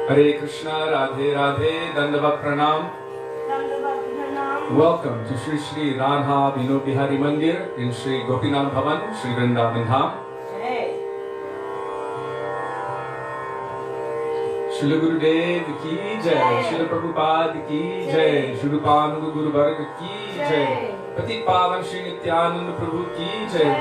Hare Krishna, Radhe Radhe, Dandava Pranam. Welcome to Shri Shri Radha Vinod Bihari Mandir in Shri Gopinath Bhavan, Shri Vrindavan Dham. Srila Gurudev ki jai, Srila Prabhupada ki jai, Shri Rupananda Guru Varg ki jai, Patit Pavan Shri Nityananda Prabhu ki jai,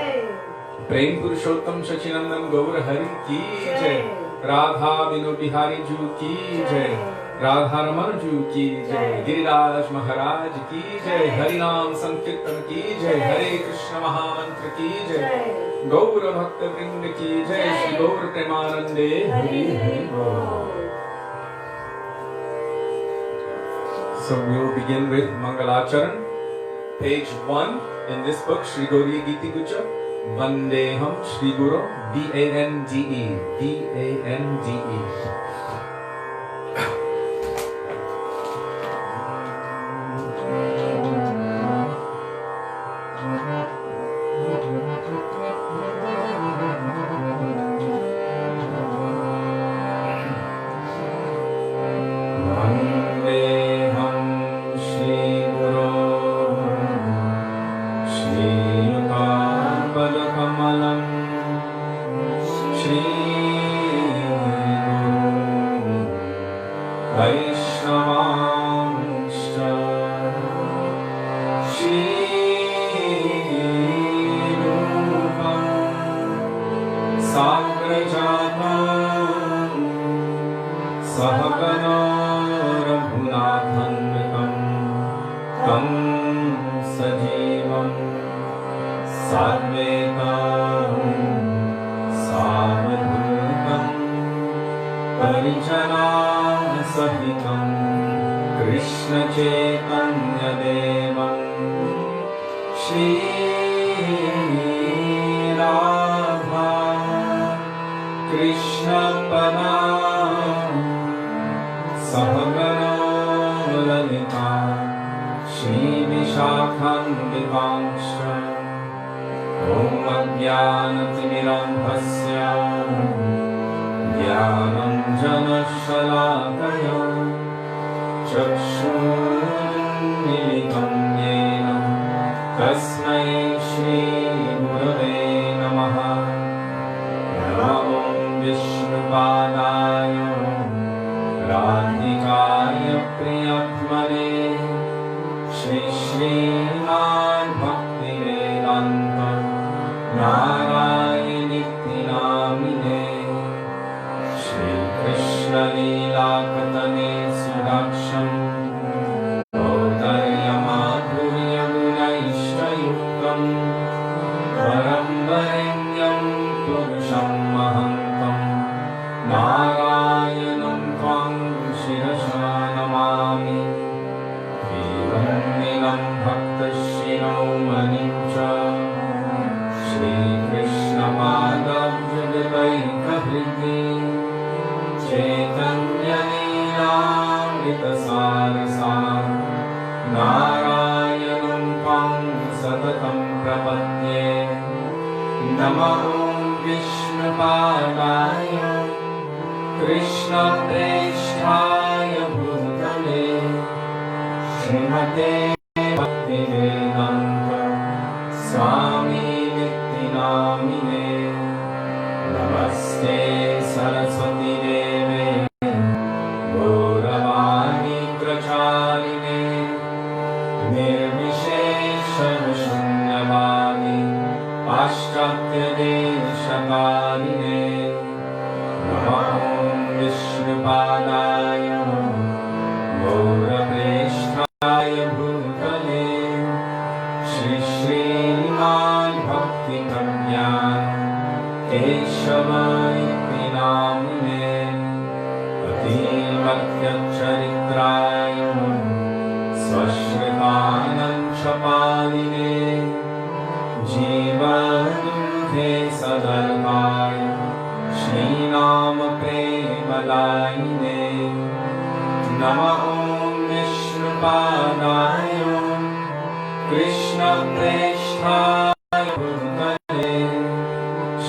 Prem Purushottam Shachinandan Gaur Hari ki jai, Radha Vinod Bihari Ju ki jai, Radha Raman Ju ki jai, Giriraj Maharaj ki jai, Harinam Sankirtan ki jai, Hare Krishna Mahamantra ki jai, Gaur Bhakta Vrinda ki jai, Shri Gaur Premanande Hari Hari Bol. So we will begin with Mangalacharan, page 1 in this book, Shri Gauriya Giti Gucha, Vandeham Shri Guru, D-A-N-D-E, D-A-N-D-E.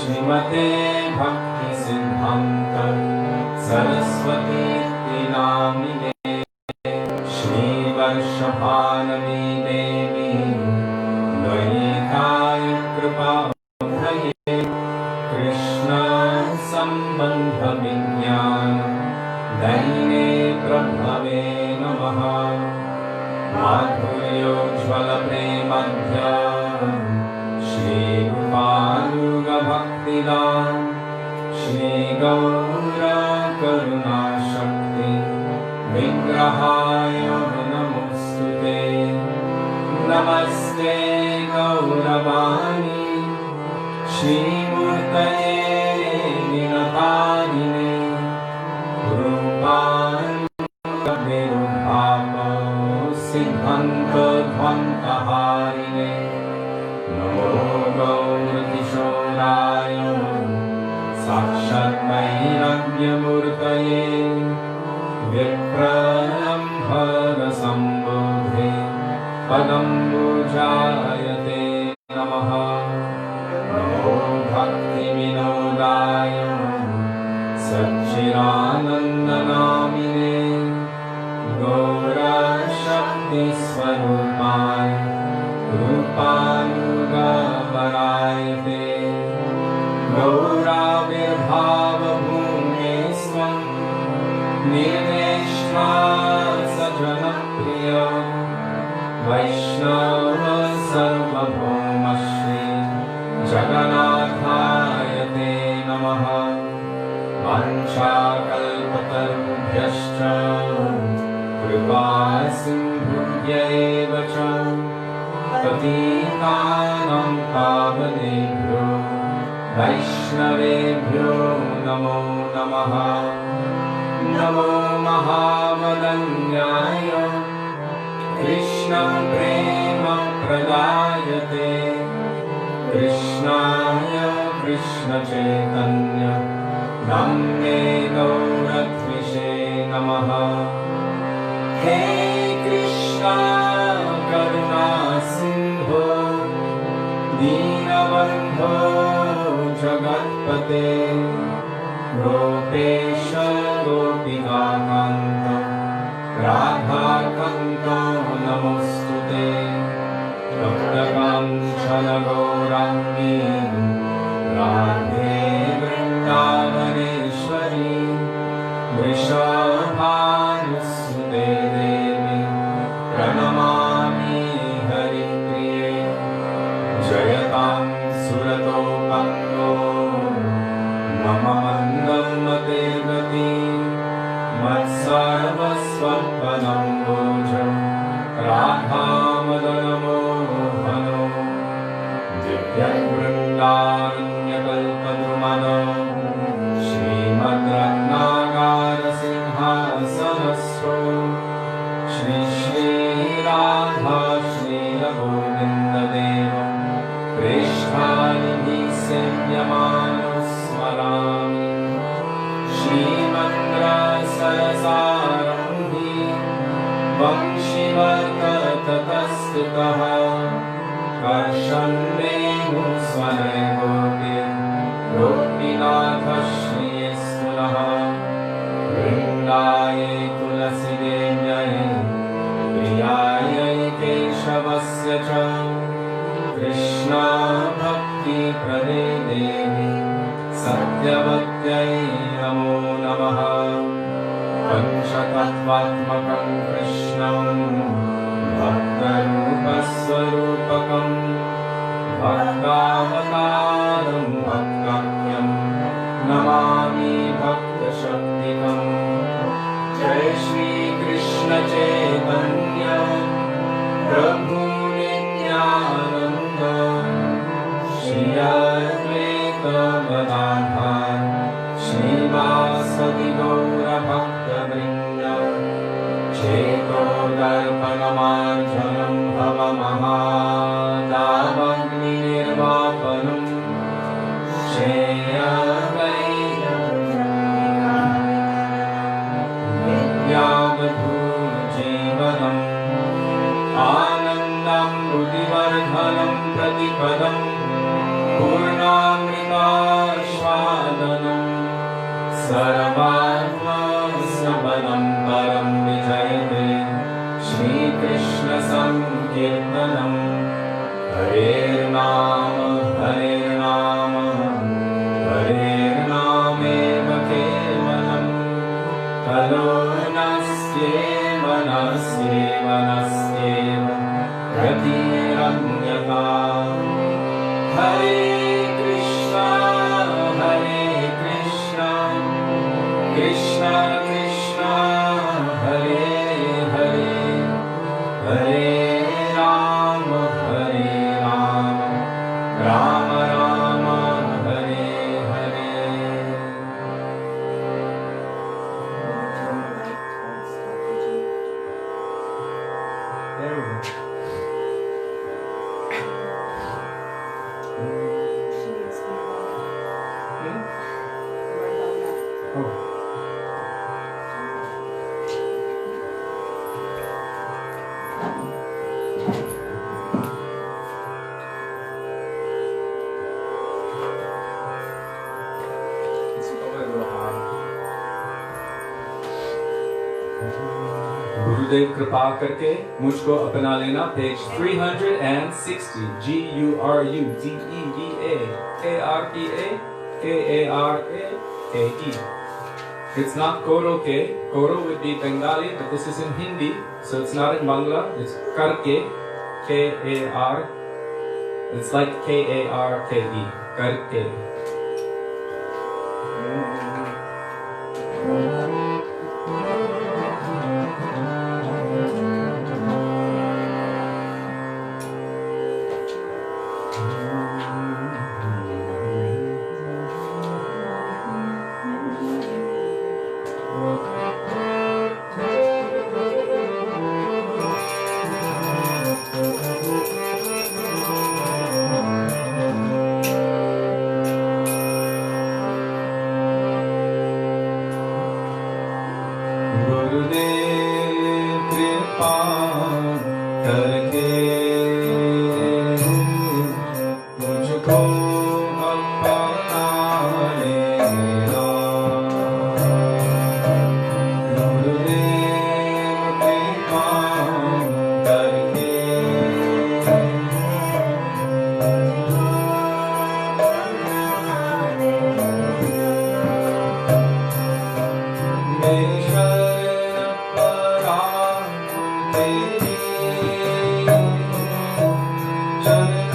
Srimate Bhakti Siddhanta Saraswati Mahanadi देवी द्वैताय कृपामये कृष्ण सम्बन्ध विज्ञान दैने प्रभवे नमः माधुर्योज्ज्वल प्रेमध्य श्रीरूपानुग भक्तिदान श्री गौर करुणा शक्ति विग्रहाय नमोस्तुते नमस्ते गौरवाणी श्रीमूर्तये निरतारिणे रूपानुगविरुद्धाप सिद्धान्तध्वन्तहारिणे नमो गौरकिशोराय साक्षात् वैराग्यमूर्तये विप्रलम्भरसम्बोधे पदम्बुजायते नमः नमो भक्तिविनोदाय सच्चिदानन्दनामिने गौरशक्तिस्वरूपाय रूपानुगवरायते गौराविर्भावभूमे स्वं निर्देष्टा सजनप्रिय वैष्णव सर्वभौमश्री जगन्नाथाय ते नमः वाञ्छाकल्पतरुभ्यश्च कृपासिन्धुभ्य एव च पतितानां पावनेभ्यो वैष्णवेभ्यो नमो नमः नमो महावदन्याय कृष्णं प्रेम प्रदायते कृष्णाय कृष्णचैतन्य नाम्ने गौरत्विषे नमः हे कृष्णा करुणा सिन्धो दीनबन्धो जगत्पते गोपेश गोपिकान्त राधाकान्त नमोस्तुते तप्तकाञ्चन गौराङ्गी राधे वृन्दावनेश्वरी वृषभानुसुते देवी प्रणमामि हरिप्रिये जयतां सुरतो पङ्गो मम मन्दं मते गति मत्सर्वस्वपनं भोजं राधामदनमोहनो दिव्यवृन्दारण्यकल्पद्रुमद श्रीमद्रत्नागारसिंहासनस्रो श्री श्रीराधा श्रीरगोविन्ददेव प्रेष्ठानिधि सेव्यमानो स्मरामि श्रीमन्द्रसरसारम्भि वंशिवततस्थितः कर्षन्नेमुस्वरगोपि गोपीनाथ श्रीस्तुनः वृन्दायै तुलसीदेव्यै प्रियायै केशवस्य च कृष्णा भक्तिप्रदे देवी सत्यवत्यै नमो नमः पञ्चतत्त्वात्मकं कृष्णं भक्तरूपस्वरूपकं भक्तावतारं भक्ताख्यं नमामि भक्तशक्तिकं जय श्रीकृष्ण चैतन्य प्रभु नित्यानन्द श्री अद्वैत गदाधर श्रीवासदि गौरभक्तवृन्द चेतो दर्पणमार्जनं भवमहादावग्निर्वापनं श्रेयवैरं गतिरन्यथा हरे Krishna Krishna Krishna Hare Hare Hare Ram Ram Ram Hare Hare There we go. Oh. गुरुदेव कृपा करके मुझको अपना लेना page 360 GURUDEVA It's not koro ke. Koro would be Bengali, but this is in Hindi, so it's not in Bangla. It's karke, K-A-R. It's like K-A-R-K-E, karke. Sanatan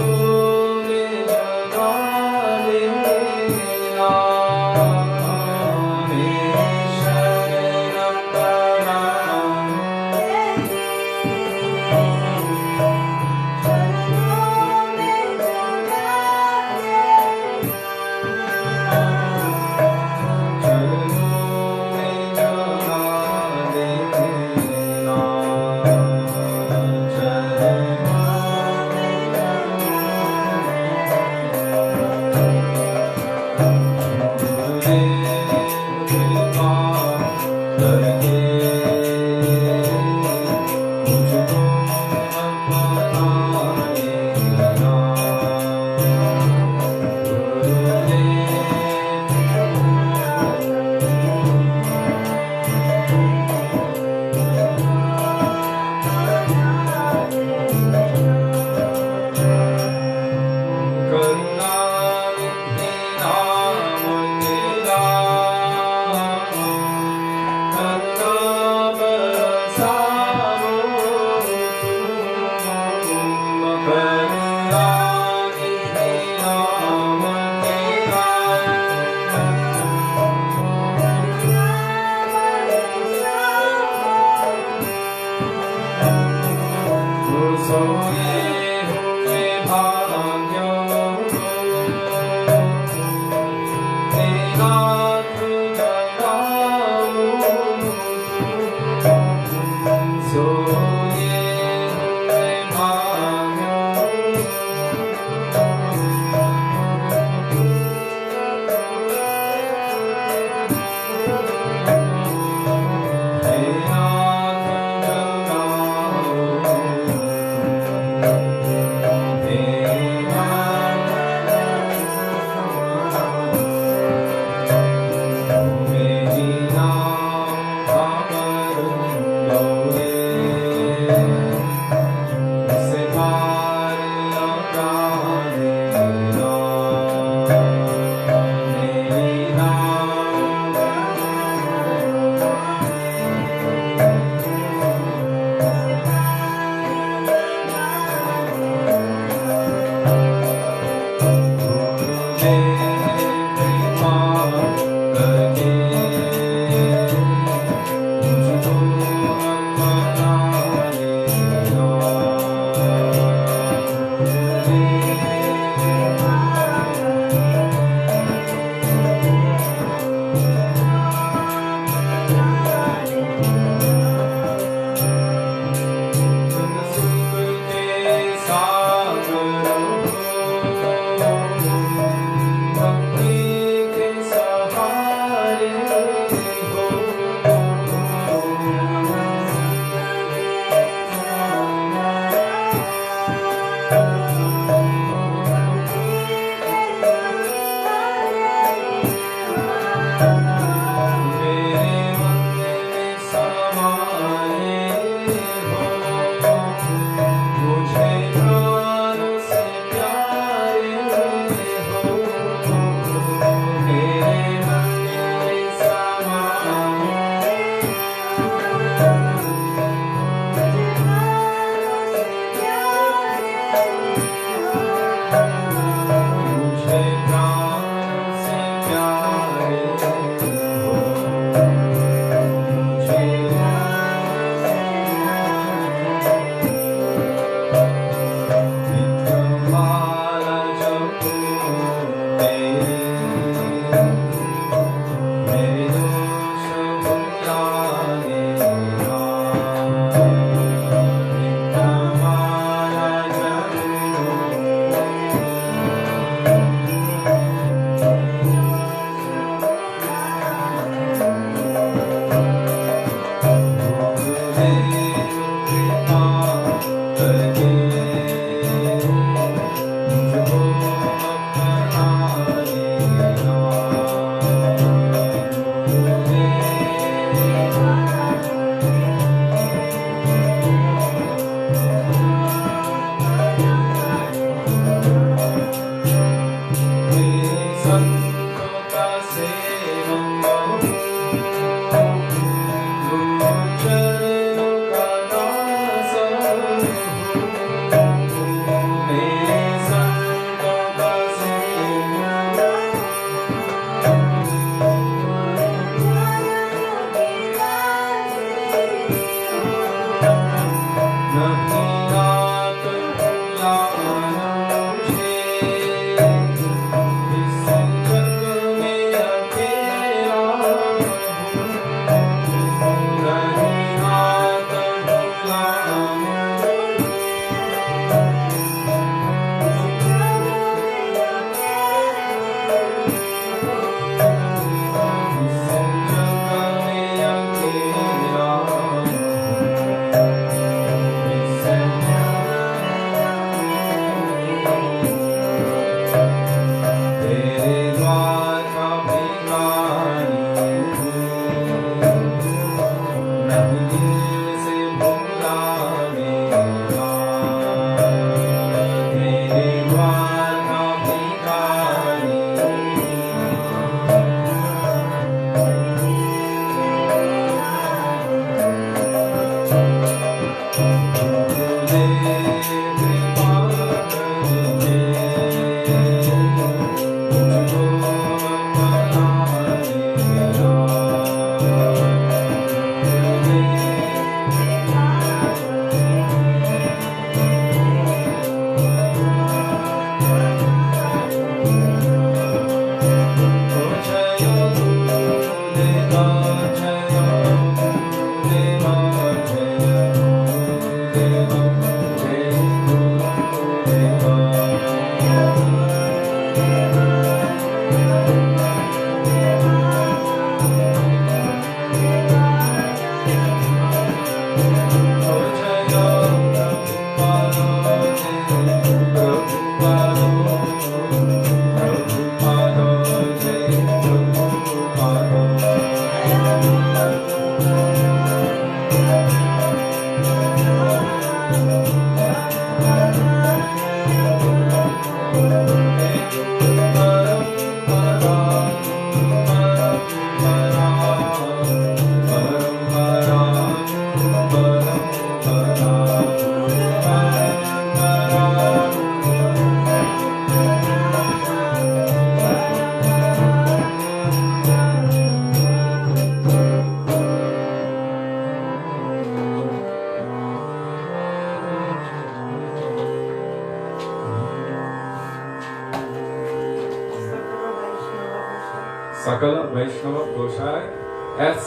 Vaisnava Goshai, Sakala,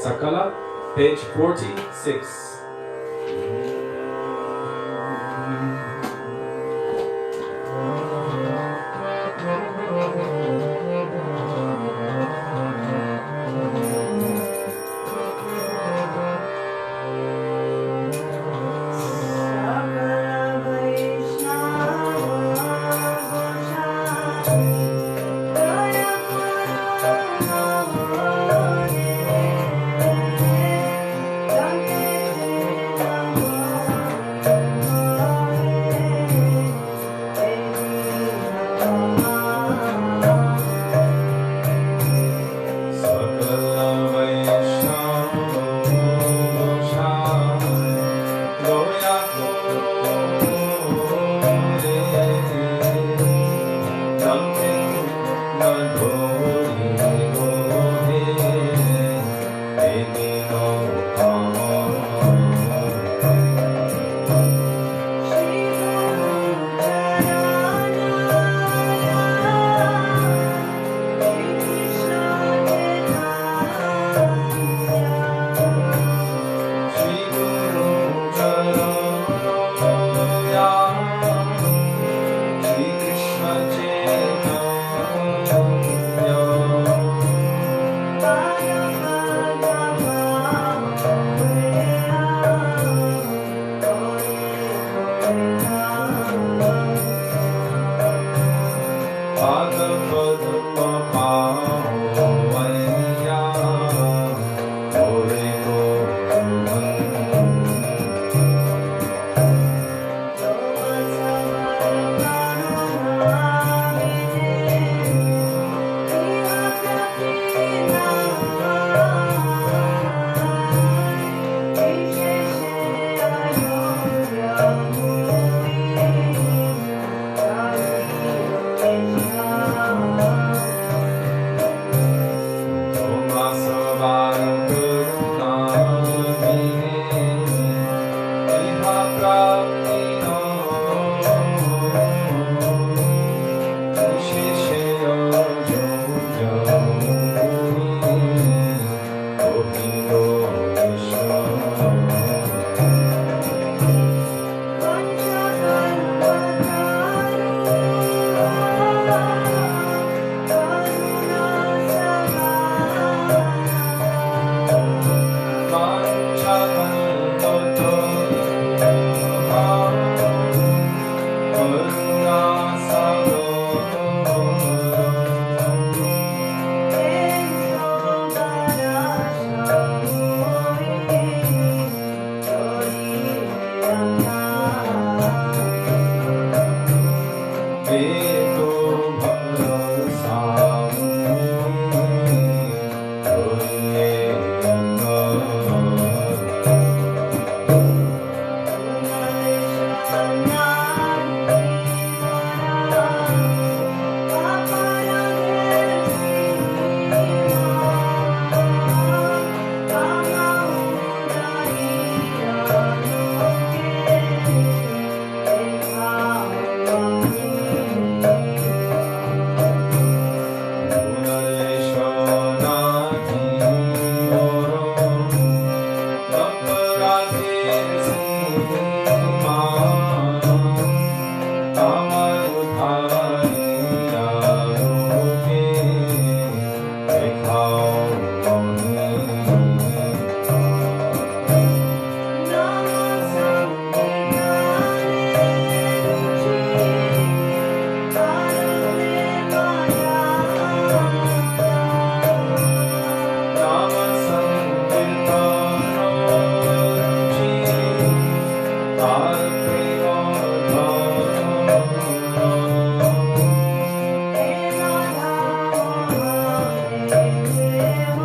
Sakala, page 46. Yeah.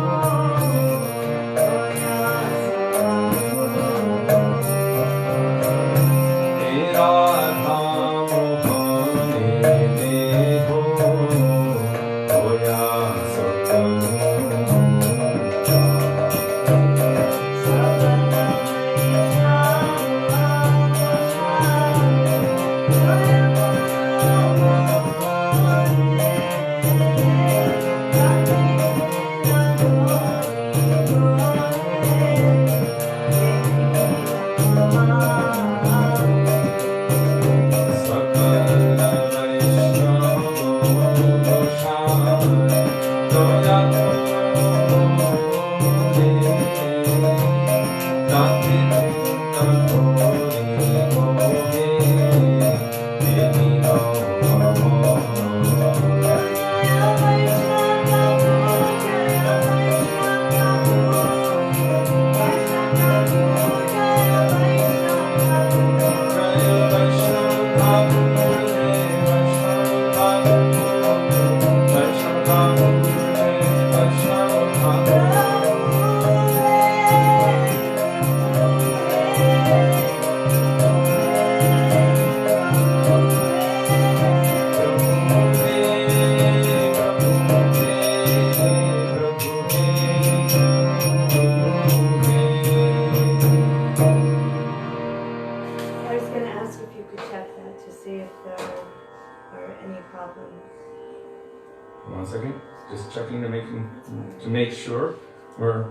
sure we're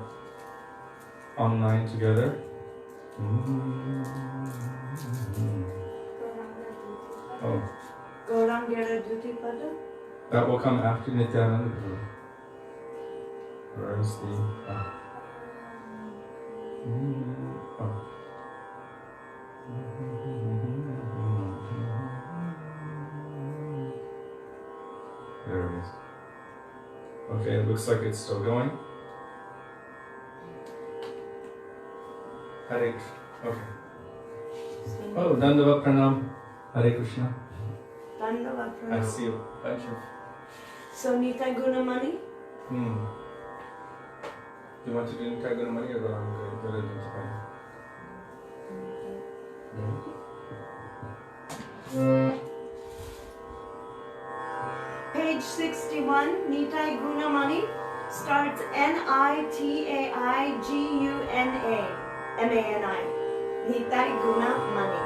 online together. Oh. That will come after Nityananda Prabhu. Where is the... There it is. Okay, it looks like it's still going. Hare Krishna. Okay. Oh, Dandavat Pranam. Hare Krishna. Dandavat I Pranam. see a bunch of... So Nitai Gunamani? Do you want to do Nitai Gunamani or Gurudeva? Page 61, Nitai Gunamani starts Nitaiguna, M-A-N-I. Nitai Gunamani.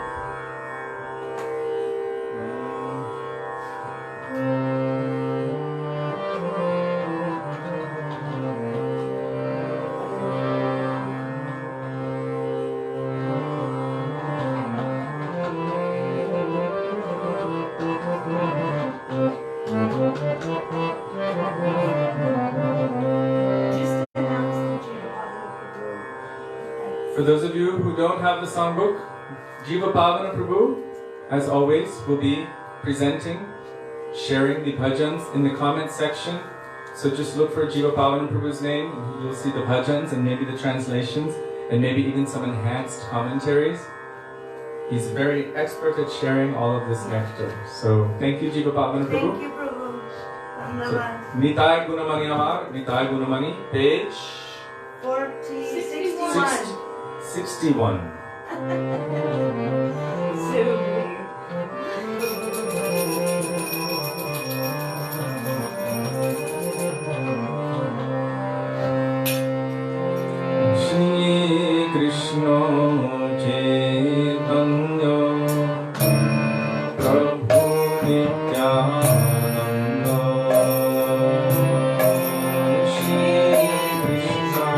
For those of you who don't have the songbook, Jiva Pavana Prabhu, as always, will be presenting, sharing the bhajans in the comment section. So just look for Jiva Pavana Prabhu's name, and you'll see the bhajans and maybe the translations, and maybe even some enhanced commentaries. He's very expert at sharing all of this nectar. So thank you, Jiva Pavana Prabhu. Thank you, Prabhu. So, Nitai Gunamani Amar, Nitai Gunamani, page 61. 61. Shri Krishna Chaitanya Prabhu Nityananda Shri Krishna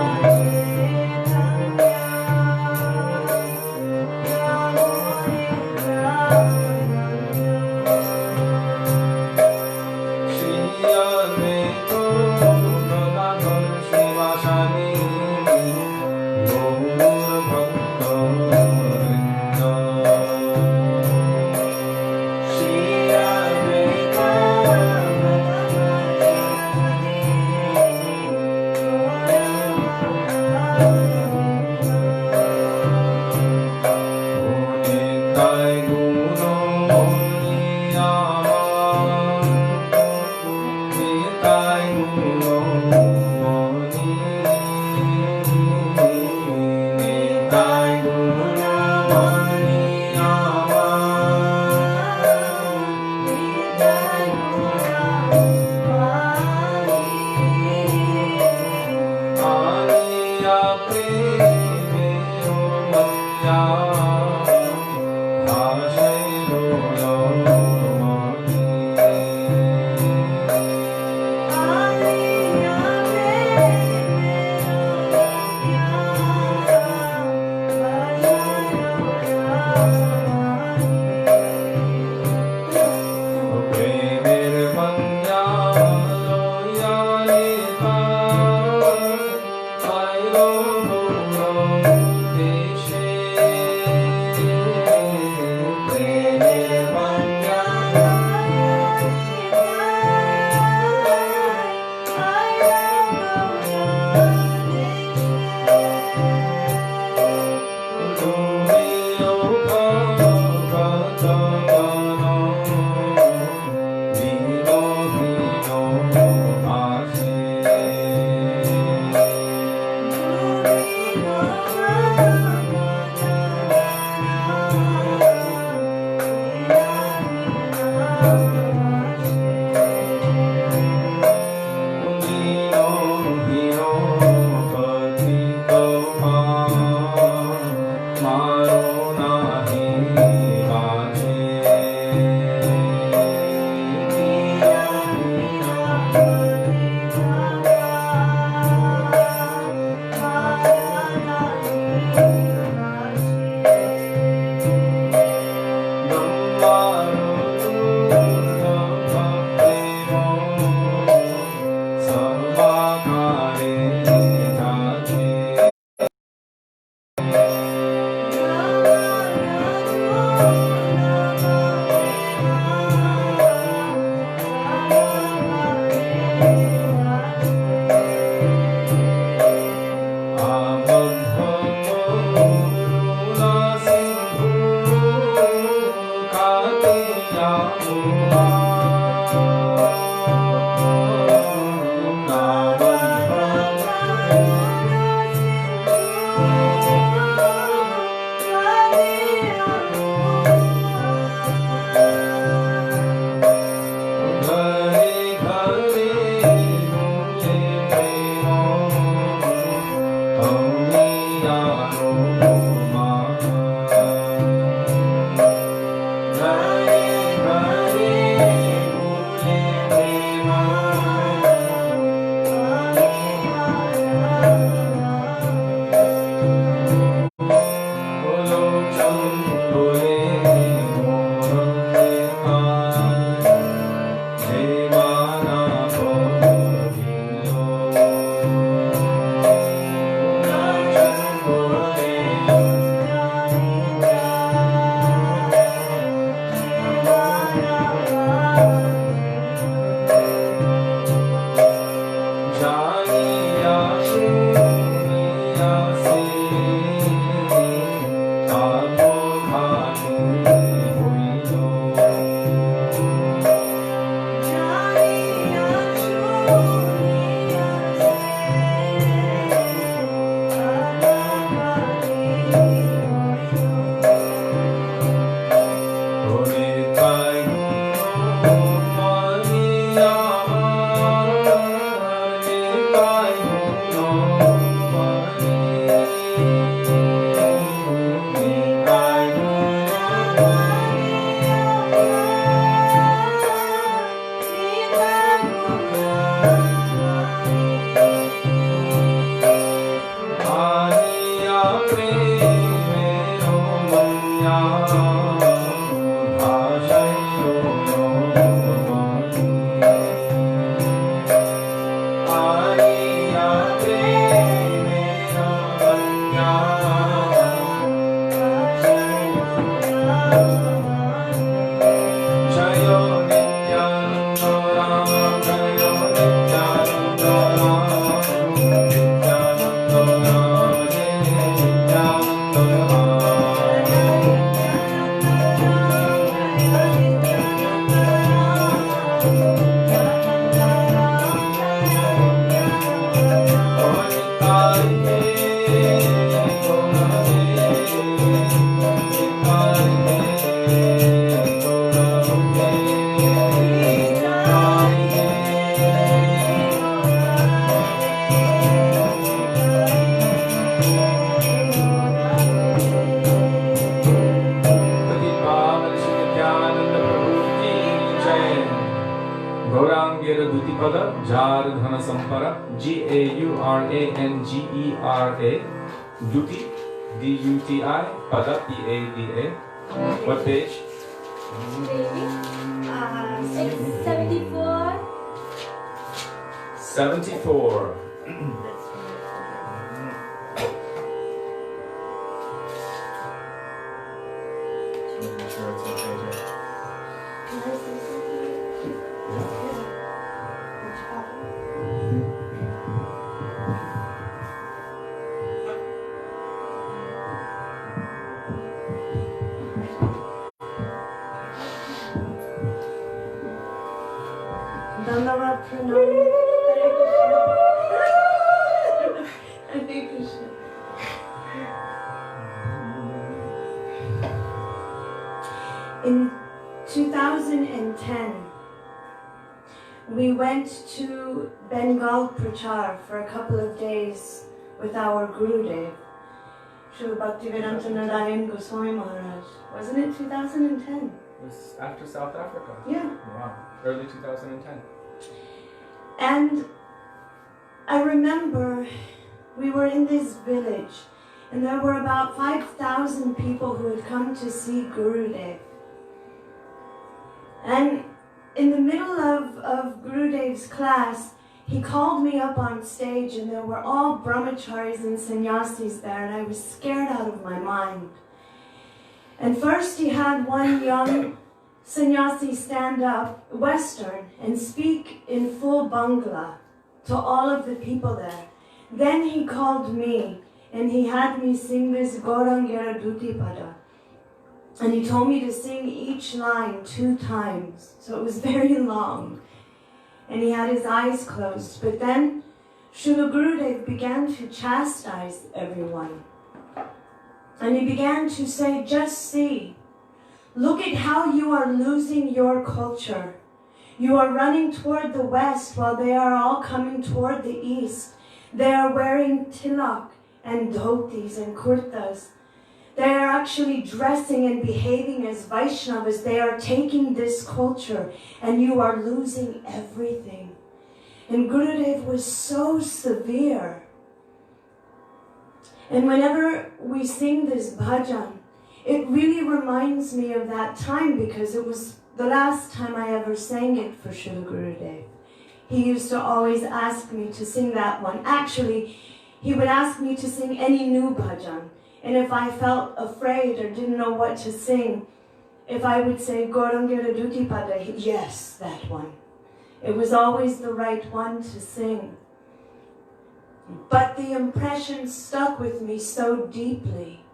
Jar Dhana Sampara, Gaurangera, Duti, Duti, Pada, Pada. What page? 74. 74. Dandava Pranam. Hare Krishna. In 2010, we went to Bengal Prachar for a couple of days with our Gurudev, Srila Bhaktivedanta Narayan Goswami Maharaj. Wasn't it 2010? It was after South Africa. Yeah. Wow. Early 2010. And I remember we were in this village and there were about 5,000 people who had come to see Gurudev. And in the middle of Gurudev's class, he called me up on stage and there were all brahmacharis and sannyasis there and I was scared out of my mind. And first he had one young sannyasi stand up, Western, and speak in full Bangla to all of the people there. Then he called me and he had me sing this Gaurangera Dutipada. And he told me to sing each line 2 times. So it was very long. And he had his eyes closed. But then Srila Gurudev began to chastise everyone. And he began to say, just see, look at how you are losing your culture. You are running toward the west while they are all coming toward the east. They are wearing tilak and dhotis and kurtas. They are actually dressing and behaving as Vaisnavas. They are taking this culture and you are losing everything. And Gurudev was so severe. And whenever we sing this bhajan, it really reminds me of that time because it was the last time I ever sang it for Srila Gurudev. He used to always ask me to sing that one. Actually, he would ask me to sing any new bhajan. And if I felt afraid or didn't know what to sing, if I would say Gaurangera Dutipada, yes, that one. It was always the right one to sing. But the impression stuck with me so deeply.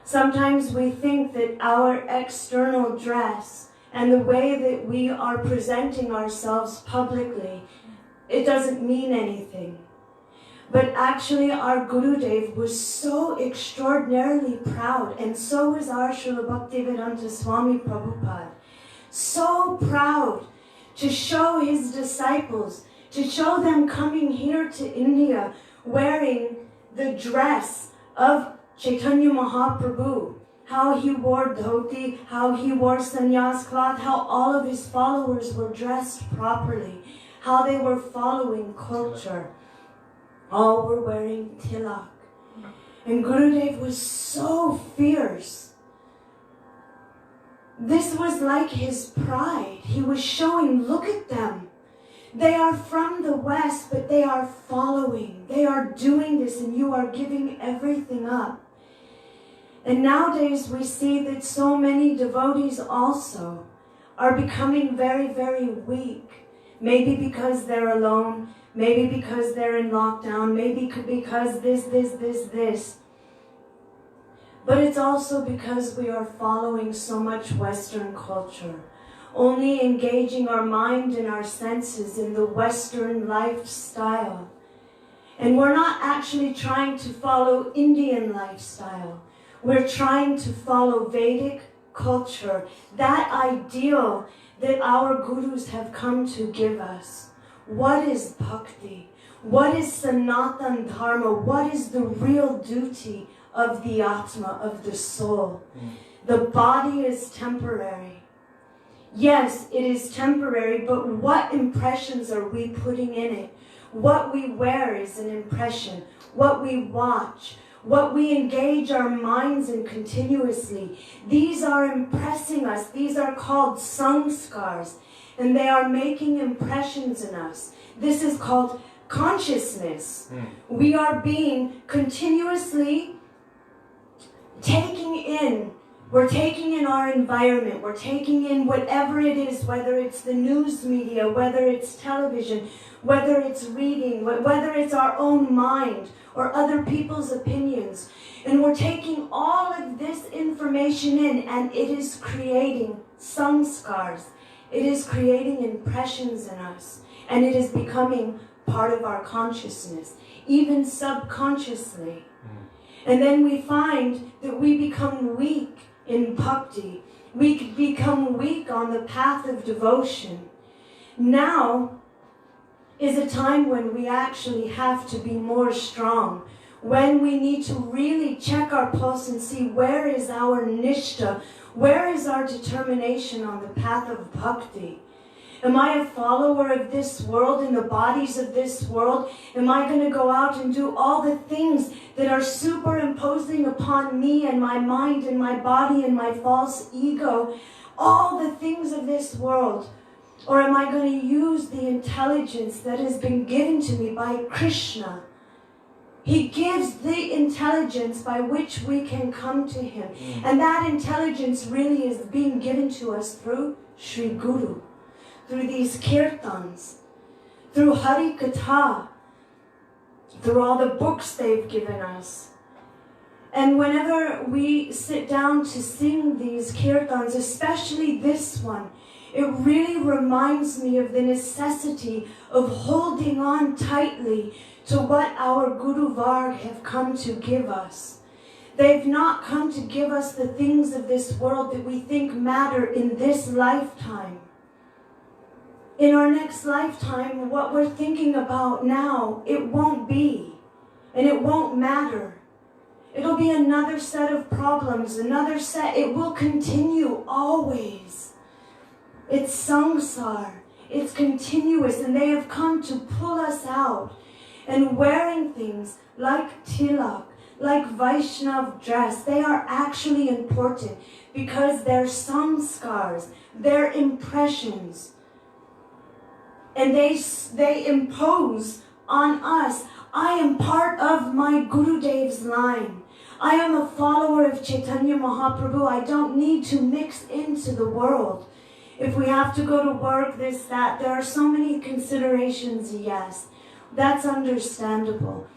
Sometimes we think that our external dress and the way that we are presenting ourselves publicly, it doesn't mean anything. But actually our Gurudev was so extraordinarily proud, and so was our Srila Bhaktivedanta Swami Prabhupada. So proud to show his disciples, to show them coming here to India wearing the dress of Chaitanya Mahaprabhu, how he wore dhoti, how he wore sannyas cloth, how all of his followers were dressed properly, how they were following culture. All were wearing tilak. And Gurudev was so fierce. This was like his pride. He was showing, look at them. They are from the West, but they are following. They are doing this, and you are giving everything up. And nowadays we see that so many devotees also are becoming very, very weak. Maybe because they're alone, maybe because they're in lockdown, maybe because this. But it's also because we are following so much Western culture, only engaging our mind and our senses in the Western lifestyle. And we're not actually trying to follow Indian lifestyle. We're trying to follow Vedic culture, that ideal that our gurus have come to give us. What is bhakti? What is Sanatan dharma? What is the real duty of the atma, of the soul? The body is temporary. Yes, it is temporary, but what impressions are we putting in it? What we wear is an impression. What we watch, what we engage our minds in continuously, these are impressing us. These are called samskars, and they are making impressions in us. This is called consciousness. We are being continuously taking in. We're taking in our environment. We're taking in whatever it is, whether it's the news media, whether it's television, whether it's reading, whether it's our own mind or other people's opinions. And we're taking all of this information in, and it is creating samskars. It is creating impressions in us, and it is becoming part of our consciousness, even subconsciously. And then we find that we become weak in bhakti. We become weak on the path of devotion. Now is a time when we actually have to be more strong, when we need to really check our pulse and see where is our nishta, where is our determination on the path of bhakti. Am I a follower of this world, in the bodies of this world? Am I going to go out and do all the things that are superimposing upon me and my mind and my body and my false ego, all the things of this world? Or am I going to use the intelligence that has been given to me by Krishna? He gives the intelligence by which we can come to Him. And that intelligence really is being given to us through Sri Guru, through these kirtans, through Hari Katha, through all the books they've given us. And whenever we sit down to sing these kirtans, especially this one, it really reminds me of the necessity of holding on tightly to what our Guru Varg have come to give us. They've not come to give us the things of this world that we think matter in this lifetime. In our next lifetime, what we're thinking about now, it won't be, and it won't matter. It'll be another set of problems, it will continue always. It's samsar, it's continuous, and they have come to pull us out. And wearing things like tilak, like Vaishnava dress, they are actually important because they're samskars, they're impressions. And they impose on us. I am part of my Gurudev's line. I am a follower of Chaitanya Mahaprabhu. I don't need to mix into the world. If we have to go to work, this, that, there are so many considerations, yes. That's understandable.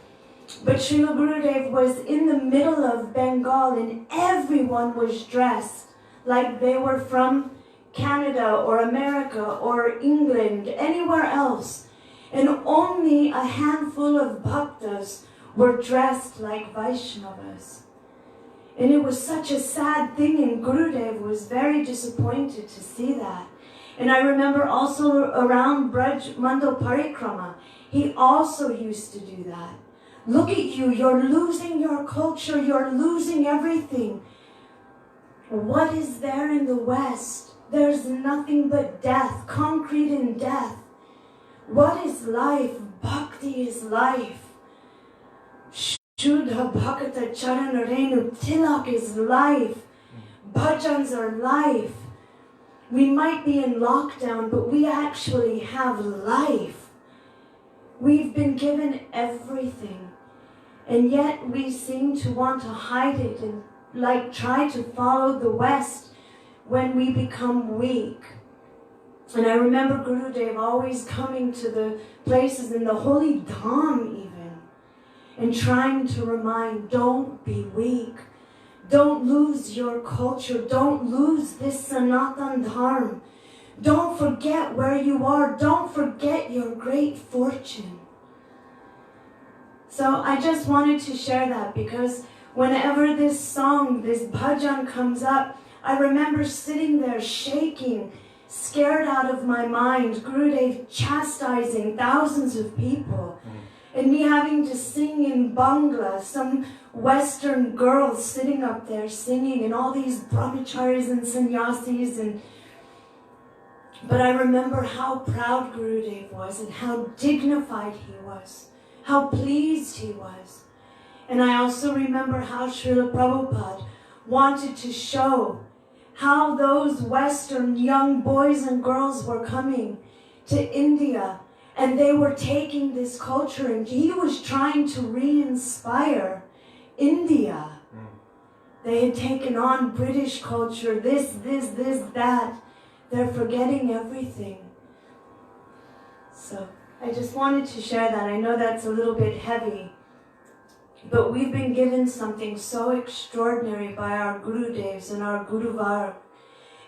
But Srila Gurudev was in the middle of Bengal and everyone was dressed like they were from Canada or America or England, anywhere else. And only a handful of bhaktas were dressed like Vaishnavas. And it was such a sad thing, and Gurudev was very disappointed to see that. And I remember also around Braj Mandal Parikrama, he also used to do that. Look at you, you're losing your culture, you're losing everything. What is there in the West? There's nothing but death, concrete and death. What is life? Bhakti is life. Shuddha Bhakata Charana Renu, Tilak is life. Bhajans are life. We might be in lockdown, but we actually have life. We've been given everything. And yet we seem to want to hide it and try to follow the West when we become weak. And I remember Gurudev always coming to the places in the holy dham even, and trying to remind, don't be weak. Don't lose your culture. Don't lose this Sanatan dharma. Don't forget where you are. Don't forget your great fortune. So I just wanted to share that because whenever this song, this bhajan comes up, I remember sitting there shaking, scared out of my mind, Gurudev chastising thousands of people, and me having to sing in Bangla, some Western girls sitting up there singing, and all these brahmacharis and sannyasis, and But I remember how proud Gurudev was and how dignified he was, how pleased he was. And I also remember how Srila Prabhupada wanted to show how those Western young boys and girls were coming to India and they were taking this culture, and he was trying to re-inspire India. They had taken on British culture, this, that. They're forgetting everything. So I just wanted to share that. I know that's a little bit heavy, but we've been given something so extraordinary by our Gurudevs and our Guruvarg.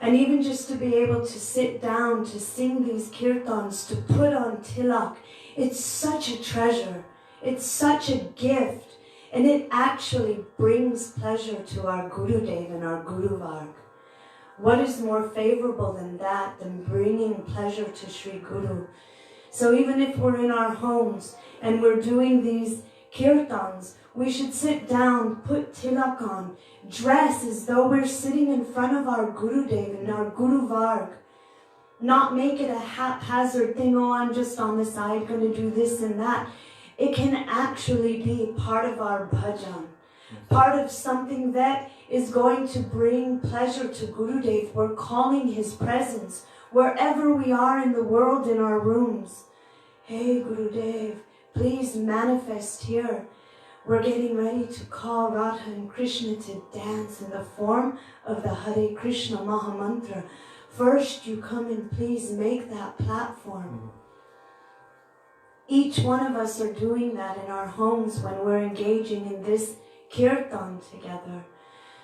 And even just to be able to sit down, to sing these kirtans, to put on tilak, it's such a treasure. It's such a gift. And it actually brings pleasure to our Gurudev and our Guruvarg. What is more favorable than that, than bringing pleasure to Sri Guru? So even if we're in our homes and we're doing these kirtans, we should sit down, put tilak on, dress as though we're sitting in front of our Gurudev and our Guruvarg. Not make it a haphazard thing, oh, I'm just on the side going to do this and that. It can actually be part of our bhajan, part of something that is going to bring pleasure to Gurudev. We're calling his presence wherever we are in the world, in our rooms. Hey Gurudev, please manifest here. We're getting ready to call Radha and Krishna to dance in the form of the Hare Krishna Maha Mantra. First you come and please make that platform. Each one of us are doing that in our homes when we're engaging in this kirtan together.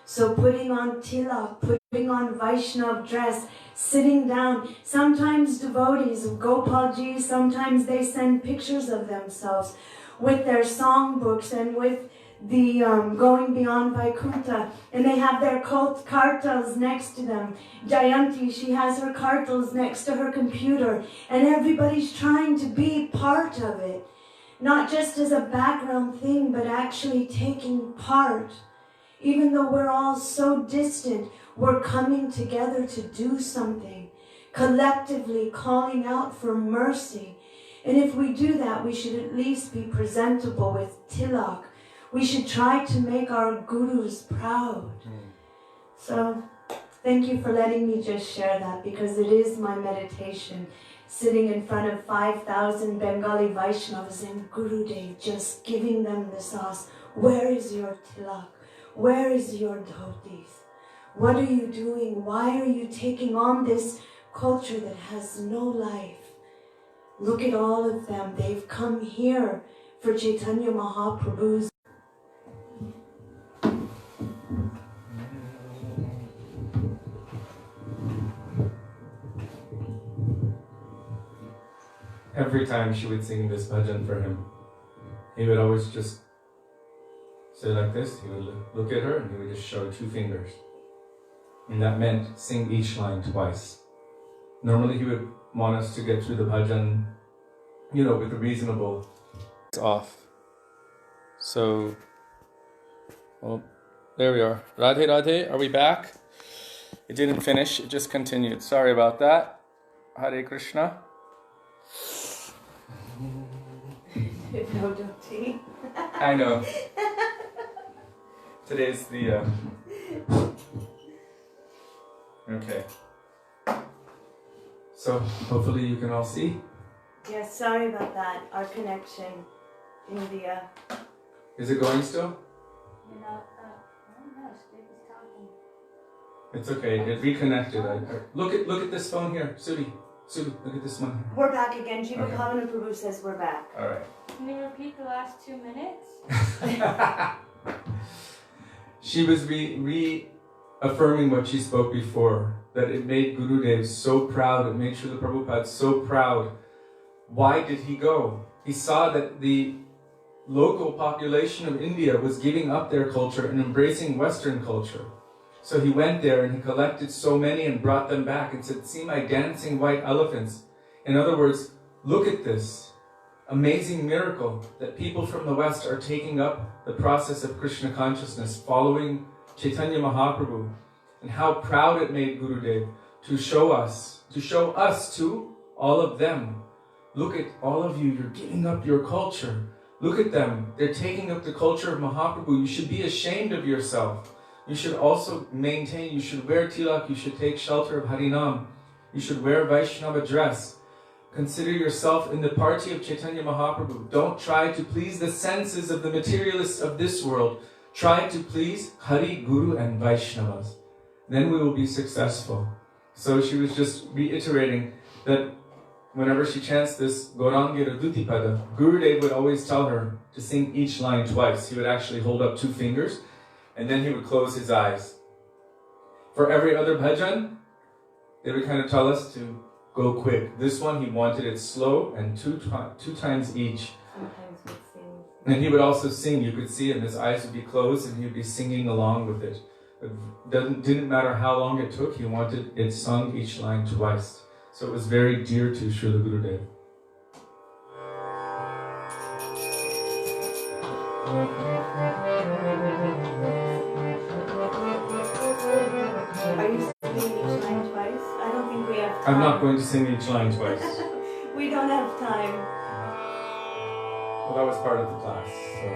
So putting on tilak, putting on Vaishnava dress, sitting down. Sometimes devotees of Gopalji, sometimes they send pictures of themselves with their songbooks and with the going Beyond Vaikuntha, and they have their kartals next to them. Jayanti, she has her kartals next to her computer, and everybody's trying to be part of it. Not just as a background thing, but actually taking part. Even though we're all so distant, we're coming together to do something, collectively calling out for mercy. And if we do that, we should at least be presentable with tilak. We should try to make our gurus proud. So, thank you for letting me just share that, because it is my meditation, sitting in front of 5,000 Bengali Vaishnavas and Gurudev, just giving them the sauce. Where is your tilak? Where is your dhotis? What are you doing? Why are you taking on this culture that has no life? Look at all of them. They've come here for Chaitanya Mahaprabhu's. Every time she would sing this bhajan for him, he would always just say like this. He would look at her and he would just show 2 fingers. And that meant sing each line twice. Normally he would want us to get through the bhajan, you know, with a reasonable... It's off. So, well, there we are. Radhe Radhe, are we back? It didn't finish, it just continued. Sorry about that. Hare Krishna. No dhoti. I know. Today's the... Okay. So, hopefully you can all see. Yes, sorry about that. Our connection, India. Is it going still? You know, oh no, Sudevi's talking. It's okay, it reconnected. Look at this phone here, Sudi, look at this one here. We're back again. Jiva Okay. Bhavana Prabhu says we're back. Alright. Can you repeat the last 2 minutes? She was reaffirming what she spoke before, that it made Gurudev so proud, it made Srila Prabhupada so proud. Why did he go? He saw that the local population of India was giving up their culture and embracing Western culture. So he went there and he collected so many and brought them back and said, see my dancing white elephants. In other words, look at this amazing miracle that people from the West are taking up the process of Krishna consciousness, following Chaitanya Mahaprabhu, and how proud it made Gurudev. to show us to all of them. Look at all of you, you're giving up your culture. Look at them, they're taking up the culture of Mahaprabhu. You should be ashamed of yourself. You should also maintain, you should wear tilak, you should take shelter of Harinam. You should wear Vaishnava dress. Consider yourself in the party of Chaitanya Mahaprabhu. Don't try to please the senses of the materialists of this world. Try to please Hari, Guru and Vaishnavas. Then we will be successful. So she was just reiterating that whenever she chants this Gaurangira Dhutipada, Gurudev would always tell her to sing each line twice. He would actually hold up 2 fingers and then he would close his eyes. For every other bhajan, they would kind of tell us to go quick. This one, he wanted it slow and two times each. Sometimes we'd sing. And he would also sing. You could see him, his eyes would be closed and he would be singing along with it. It didn't matter how long it took, he wanted it sung each line twice. So it was very dear to Srila Gurudev. Are you singing each line twice? I don't think we have time. I'm not going to sing each line twice. We don't have time. Well, that was part of the class, so.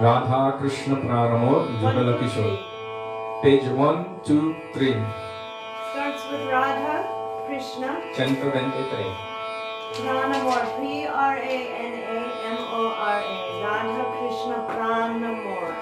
Radha Krishna Pranamod Jugal Kishori. Page 1, 2, 3. Starts with Radha Krishna 123. Pranamor. Pranamora. Radha Krishna Pranamor.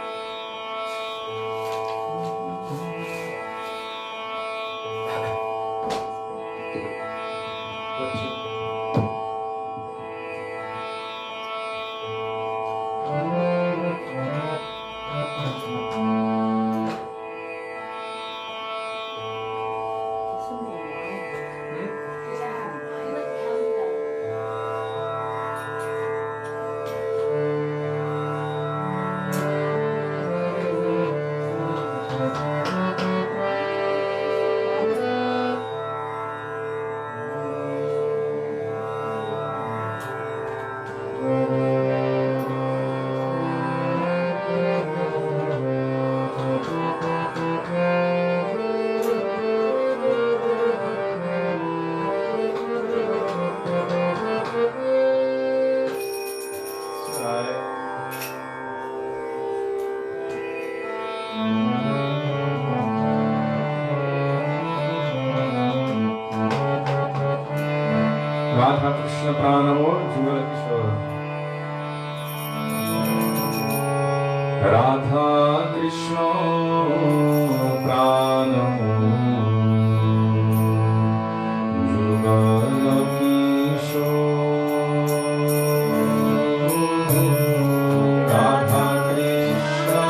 Radha Krishna Pranamor Jugal Kishori. Radha Krishna Pranamor Jugal Kishori. Radha Krishna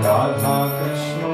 Radha Krishna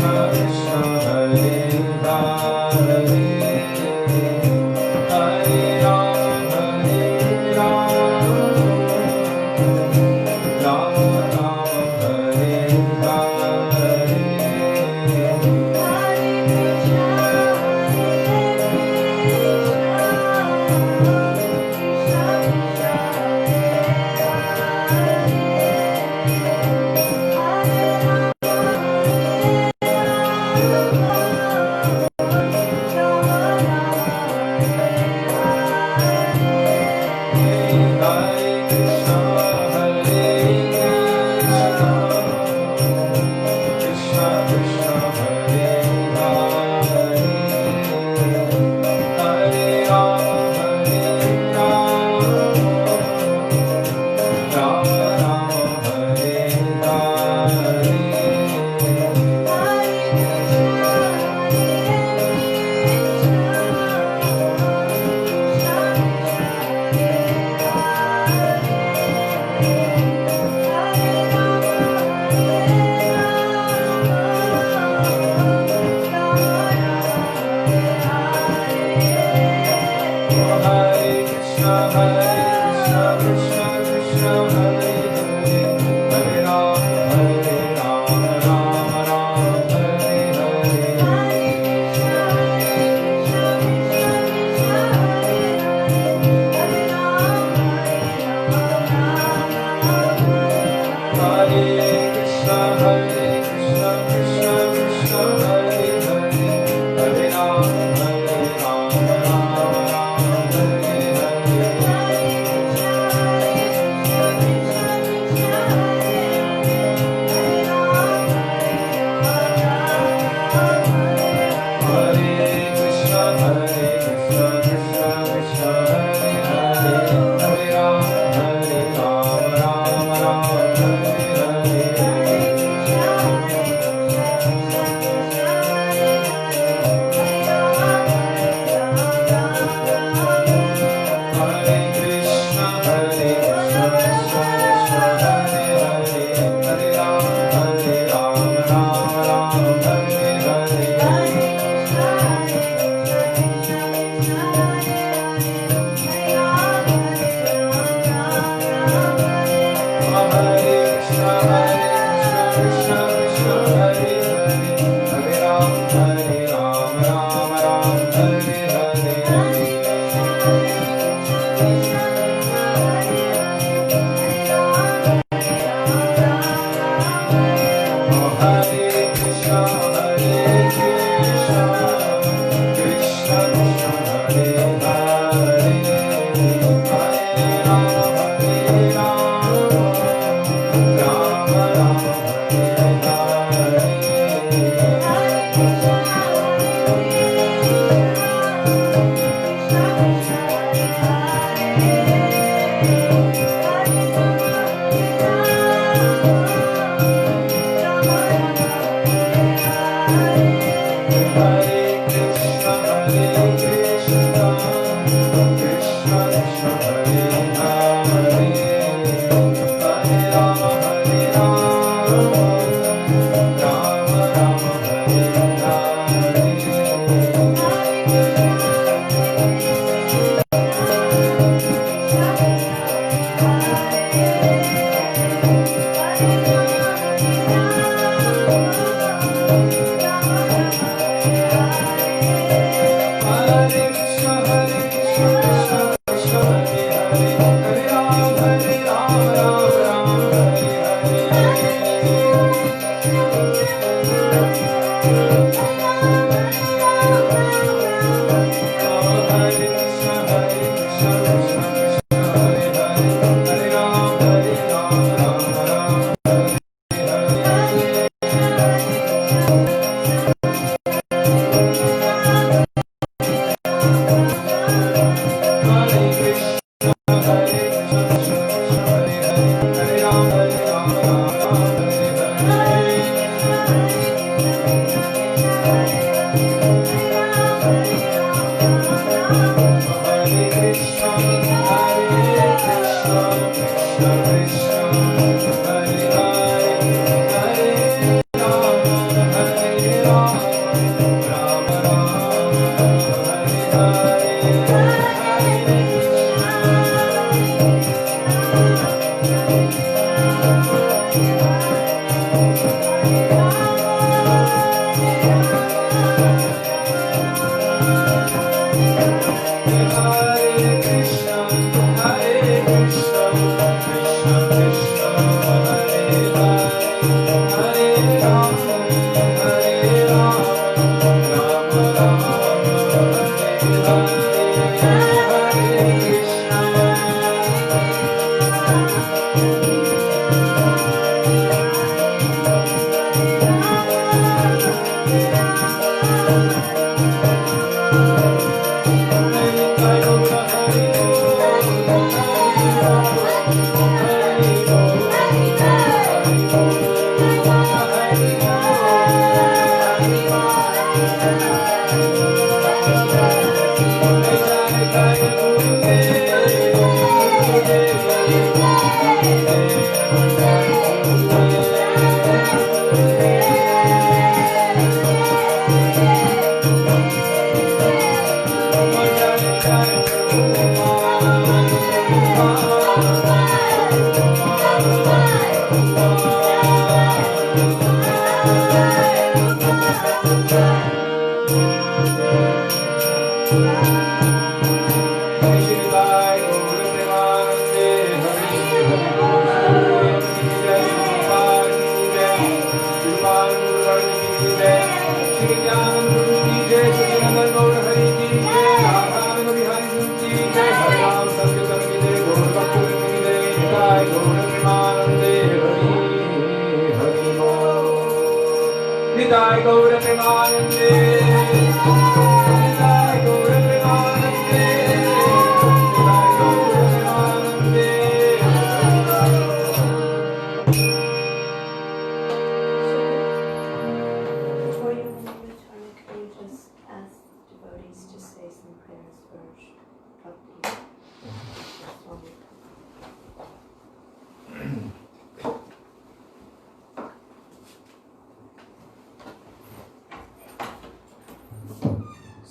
Hare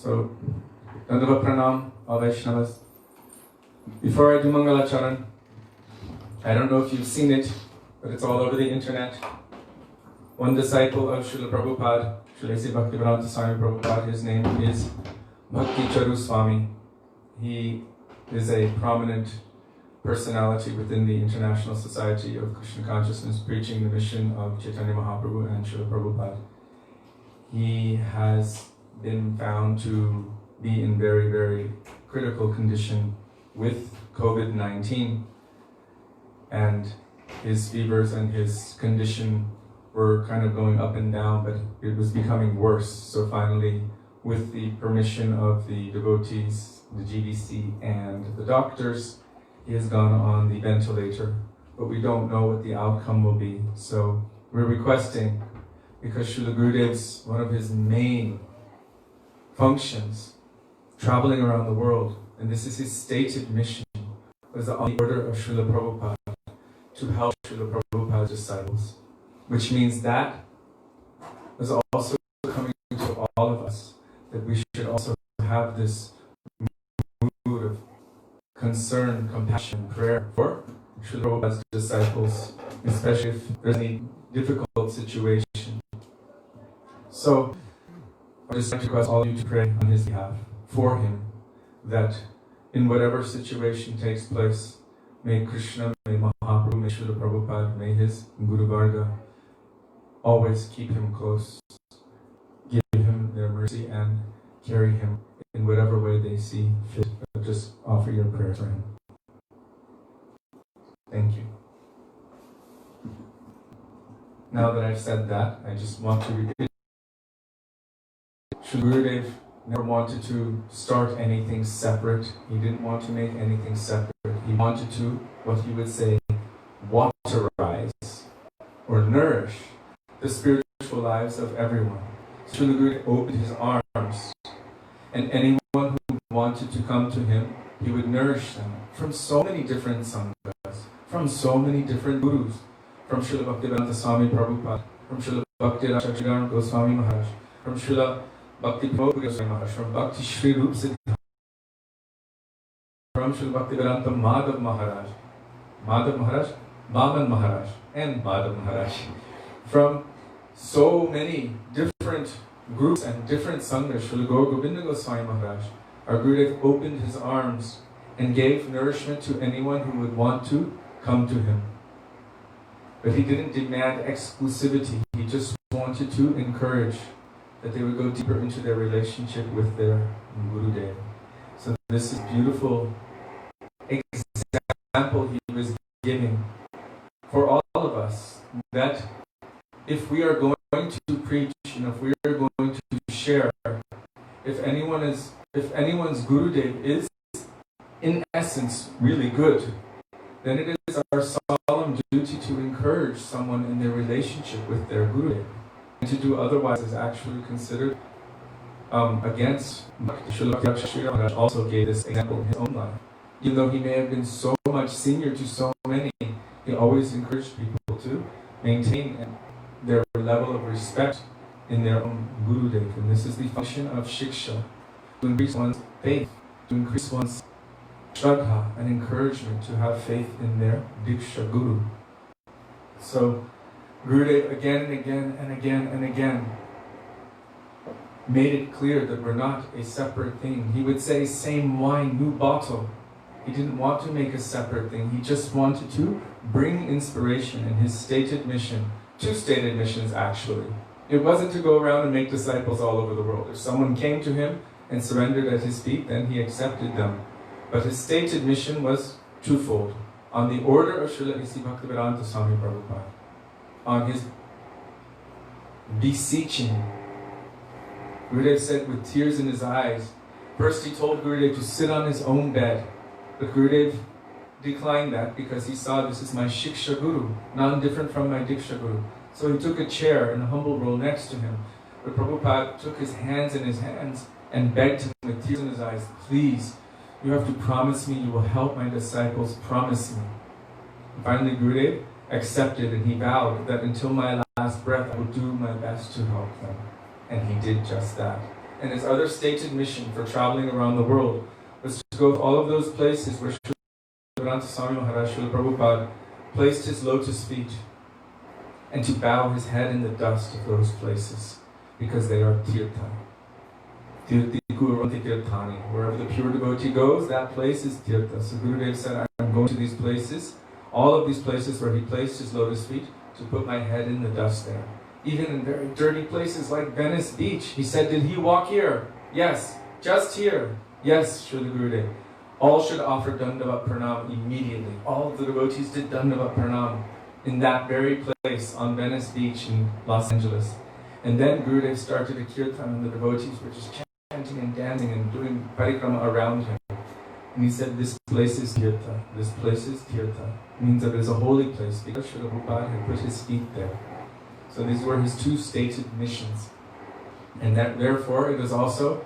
So, Dandava Pranam, all Vaishnavas. Before I do Mangala Charan, I don't know if you've seen it, but it's all over the internet. One disciple of Srila Prabhupada, Srila Bhaktivedanta Swami Prabhupada, his name is Bhakti Charu Swami. He is a prominent personality within the International Society of Krishna Consciousness, preaching the mission of Chaitanya Mahaprabhu and Srila Prabhupada. He has been found to be in very, very critical condition with COVID-19, and his fevers and his condition were kind of going up and down, but it was becoming worse. So finally, with the permission of the devotees, the GDC and the doctors, he has gone on the ventilator, but we don't know what the outcome will be. So we're requesting, because Srila Gurudev's, one of his main functions, traveling around the world, and this is his stated mission, was on the order of Srila Prabhupada to help Srila Prabhupada's disciples, which means that was also coming to all of us, that we should also have this mood of concern, compassion, prayer for Srila Prabhupada's disciples, especially if there's any difficult situation. So I just like to request all of you to pray on his behalf, for him, that in whatever situation takes place, may Krishna, may Mahaprabhu, may Srila Prabhupada, may his Guru Varga always keep him close, give him their mercy, and carry him in whatever way they see fit. Just offer your prayers for him. Thank you. Now that I've said that, I just want to repeat. Srila Gurudev never wanted to start anything separate. He didn't want to make anything separate. He wanted to, what he would say, waterize or nourish the spiritual lives of everyone. Srila Gurudev opened his arms, and anyone who wanted to come to him, he would nourish them from so many different sanghas, from so many different gurus, from Srila Bhaktivedanta Swami Prabhupada, from Srila Bhaktivedanta Goswami Maharaj, from Srila Bhaktivedanta, from Bhakti Shri Rup Siddhanta, from Srila Bhaktivedanta Madhav Maharaj, Baman Maharaj, and Madhav Maharaj, from so many different groups and different sanghas. Srila Gaur Govinda Goswami Maharaj, our Gurudev opened his arms and gave nourishment to anyone who would want to come to him. But he didn't demand exclusivity, he just wanted to encourage that they would go deeper into their relationship with their Gurudev. So this is beautiful example he was giving for all of us, that if we are going to preach and if we are going to share, if anyone's Gurudev is in essence really good, then it is our solemn duty to encourage someone in their relationship with their Gurudev. And to do otherwise is actually considered against. Srila also gave this example in his own life. Even though he may have been so much senior to so many, he always encouraged people to maintain their level of respect in their own Gurudev. And this is the function of Shiksha, to increase one's faith, to increase one's Shraddha and encouragement to have faith in their Diksha Guru. So Gurudev again and again and again and again made it clear that we're not a separate thing. He would say, same wine, new bottle. He didn't want to make a separate thing. He just wanted to bring inspiration in his stated mission. 2 stated missions actually. It wasn't to go around and make disciples all over the world. If someone came to him and surrendered at his feet, then he accepted them. But his stated mission was twofold. On the order of Srila Bhaktivedanta Swami Prabhupada, on his beseeching, Gurudev said with tears in his eyes, first he told Gurudev to sit on his own bed, but Gurudev declined that because he saw this is my Shiksha Guru, none different from my Diksha Guru. So he took a chair in a humble row next to him. But Prabhupada took his hands in his hands and begged him with tears in his eyes, please, you have to promise me you will help my disciples, promise me. And finally Gurudev accepted and he vowed that until my last breath I will do my best to help them. And he did just that. And his other stated mission for traveling around the world was to go to all of those places where Srila Swami Maharaj, Srila Prabhupada, placed his lotus feet and to bow his head in the dust of those places because they are tirtha. Wherever the pure devotee goes, that place is tirtha. So Gurudev said, I'm going to these places, all of these places where he placed his lotus feet, to put my head in the dust there. Even in very dirty places like Venice Beach. He said, did he walk here? Yes. Just here? Yes, Srila Gurudev. All should offer Dandavat Pranam immediately. All of the devotees did Dandavat Pranam in that very place on Venice Beach in Los Angeles. And then Gurudev started a kirtan and the devotees were just chanting and dancing and doing parikrama around him. And he said, this place is tirtha. This place is tirtha. It means that it is a holy place because Srila Prabhupada had put his feet there. So these were his 2 stated missions. And that therefore it is also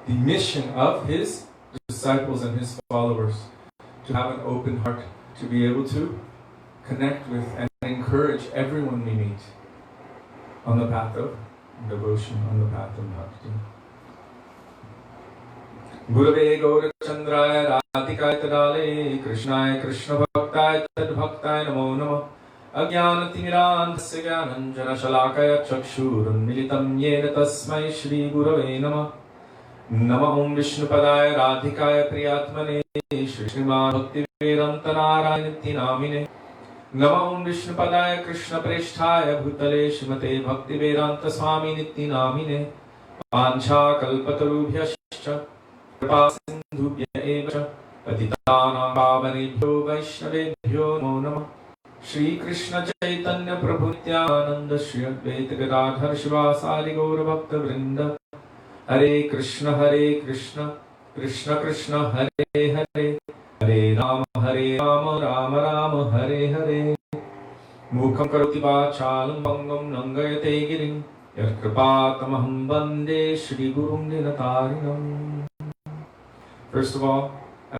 the mission of his disciples and his followers to have an open heart, to be able to connect with and encourage everyone we meet on the path of devotion, on the path of bhakti. Gurave Gaura Chandraya Radhikaya Tadale Krishnaya Krishna Bhaktāya Tad Bhaktāya Namo Namah Ajnanatimidandhasya Jnananjana Shalakaya Chakshurun Militam Yena Tasmai Shri Gurave Namah Nama Om Vishnupadaya Radhikaya Priyatmane Shri Srimad Bhaktivedanta Narayan Namine Nama Om Vishnupadaya Krishna Presthaya Bhutale Shrimate Bhaktivedanta Swami Nitti Namine Pancha Kalpatarubhyascha Kripa Sindhubhya Evacha Patitanam Pavanebhyo Vaishnavebhyo Namo Namah Shri Krishna Chaitanya Prabhu Nityananda Shri Advaita Gadadhar Shivasari Gaura Bhakta Vrinda Hare Krishna Krishna Krishna Hare Hare Hare Rama Rama Rama Hare Hare Mukham Karoti Vachalam Bangam Nangayate Girim Yat Kripatamaham Bande Shri Gurum Dinatarinam. First of all,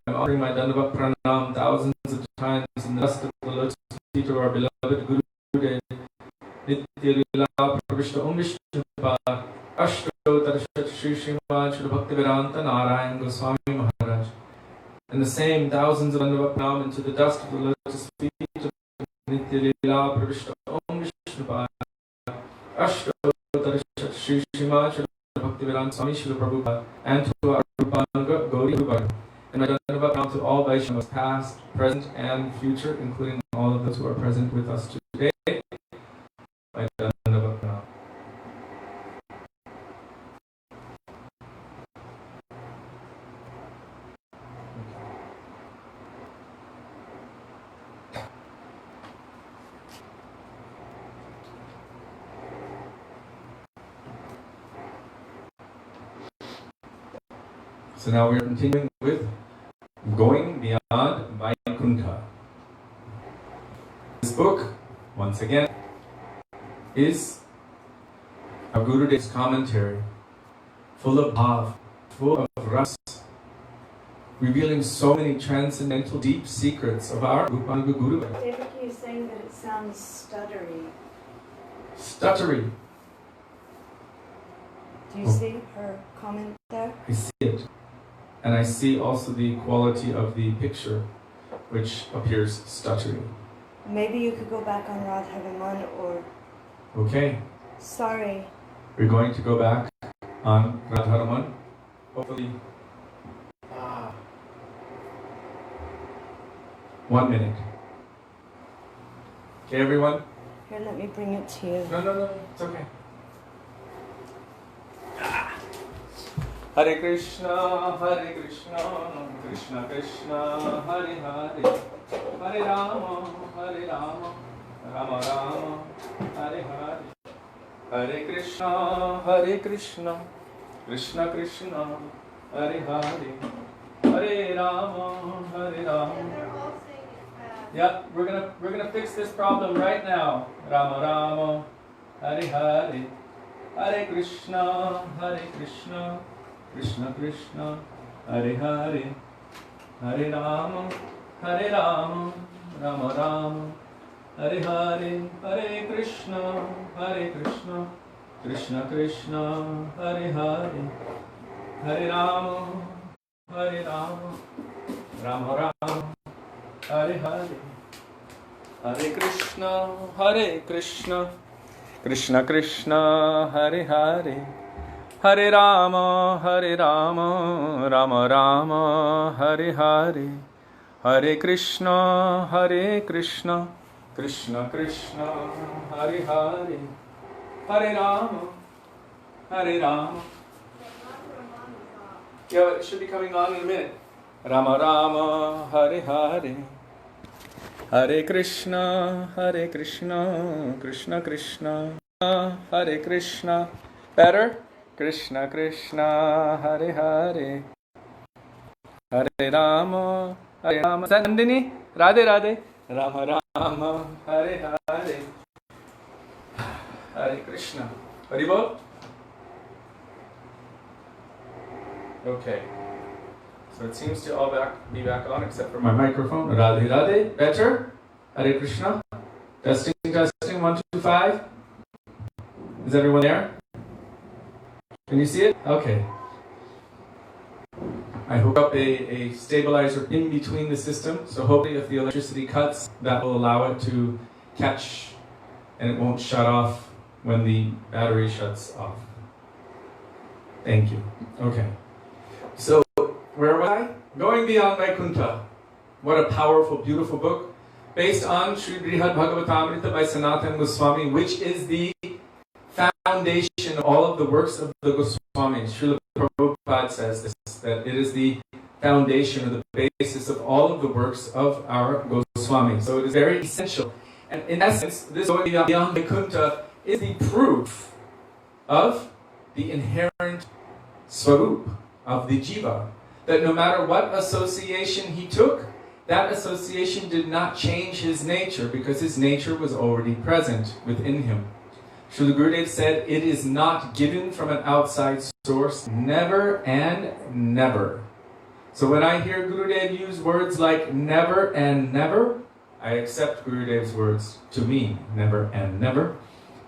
I'm offering my Dandavat Pranam thousands of times in the dust of the lotus feet of our beloved Gurudev. Nitya Lila Pravishta Om Vishnupada astottara Shri Srimad Srila Bhaktivedanta Narayan Goswami Maharaja. And the same thousands of Vandavapnam into the dust of the lotus feet of Nitya Lila Pravishta Om Visnupada astottara Shri Srimad Srila Bhaktivedanta Swami Srila Prabhupada, and to our Rupanga Gauri Rupa. And my Vandavapnam to all Vaishnavas past, present, and future, including all of those who are present with us today. My Vandavapnam. So now we are continuing with Going Beyond Vaikuntha. This book, once again, is a Gurudev's commentary, full of bhav, full of ras, revealing so many transcendental deep secrets of our Gurudeva. Devaki is saying that it sounds stuttery. Stuttery. Do you see her comment there? I see it. And I see also the quality of the picture, which appears stuttery. Maybe you could go back on Radharaman or... Okay. Sorry. We're going to go back on Radharaman. Hopefully. 1 minute. Okay, everyone? Here, let me bring it to you. No, it's okay. Hare Krishna, Krishna Krishna, Hare Hare, Hare Rama, Rama Rama, Hare Hare, Hare Krishna, Krishna Krishna, Hare Hare, Hare Rama, Rama. Yeah, we're gonna fix this problem right now. Rama Rama, Hare Hare, Hare Krishna, Krishna Krishna, Hare Hare, Hare Rama, Rama Rama, Hare Hare, Hare Krishna, Krishna Krishna, Hare Hare, Hare Rama, Rama Rama, Hare Hare, Hare Krishna, Krishna Krishna, Hare Hare, Hare Rama, Rama Rama, Hare Hare, Hare Krishna, Krishna Krishna, Hare Hare, Hare Rama, Rama. Yeah, it should be coming on in a minute. Rama Rama, Hare Hare, Hare Krishna, Krishna Krishna, Hare Krishna. Better? Krishna Krishna, Hare Hare, Hare Rama, Nandini, Radhe Radhe, Rama Rama, Hare Hare, Hare Krishna. Hari Bol? Okay. So it seems to all be back on except for my microphone. Radhe Radhe. Better? Hare Krishna. Testing, 1, 2, 5. Is everyone there? Can you see it? Okay. I hooked up a stabilizer in between the system, so hopefully if the electricity cuts, that will allow it to catch and it won't shut off when the battery shuts off. Thank you. Okay. So, where was I? Going Beyond Vaikuntha. What a powerful, beautiful book, based on Sri Brihad Bhagavatamrita by Sanatan Goswami, which is the foundation of all of the works of the Goswamis. Srila Prabhupada says this, that it is the foundation or the basis of all of the works of our Goswamis. So it is very essential. And in essence, this Going Beyond Vaikuntha is the proof of the inherent swarup of the jiva. That no matter what association he took, that association did not change his nature because his nature was already present within him. Srila Gurudev said, it is not given from an outside source, never and never. So when I hear Gurudev use words like never and never, I accept Gurudev's words to mean never and never.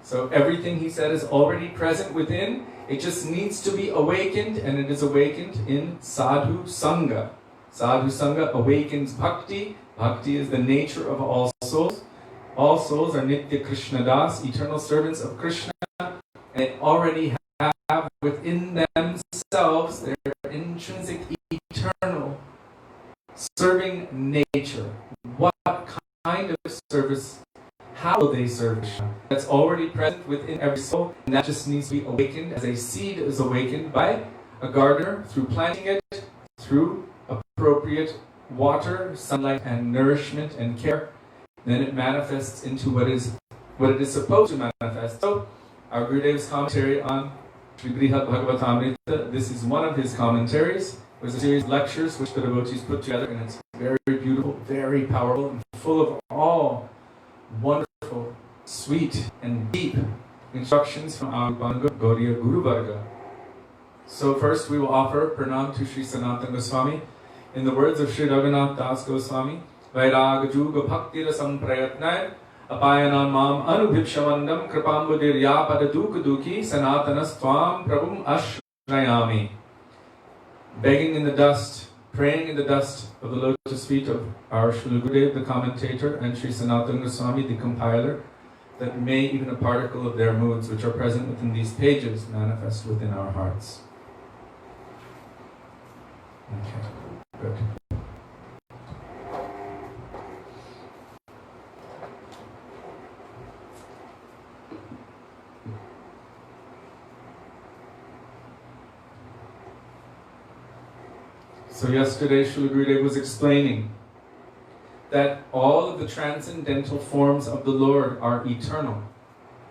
So everything he said is already present within, It just needs to be awakened, and it is awakened in sadhu sangha. Sadhu sangha awakens bhakti. Bhakti is the nature of all souls. All souls are nitya Krishna das, eternal servants of Krishna, and they already have within themselves their intrinsic eternal serving nature. What kind of service? How will they serve Krishna? That's already present within every soul, and that just needs to be awakened as a seed is awakened by a gardener through planting it, through appropriate water, sunlight, and nourishment and care. Then it manifests into what it is supposed to manifest. So, our Gurudev's commentary on Brihad Bhagavatamrita, this is one of his commentaries. It was a series of lectures which the devotees put together, and it's very beautiful, very powerful, and full of all wonderful, sweet, and deep instructions from our Gaudiya Guru Varga. So first we will offer pranam to Sri Sanatan Goswami in the words of Sri Raghunath Das Goswami. Vairag Juga Bhakti Rasam Prayatnay Apayanam Mam Anubhipshamandam Kripambudir Yapada Duka Duki Sanatanas Tvam Prabhum Ashrayami. Begging in the dust, praying in the dust of the lotus feet of our Srila Gurudev, the commentator, and Sri Sanatan Goswami, the compiler, that may even a particle of their moods which are present within these pages manifest within our hearts. Okay, good. So yesterday Srila Gurudev was explaining that all of the transcendental forms of the Lord are eternal,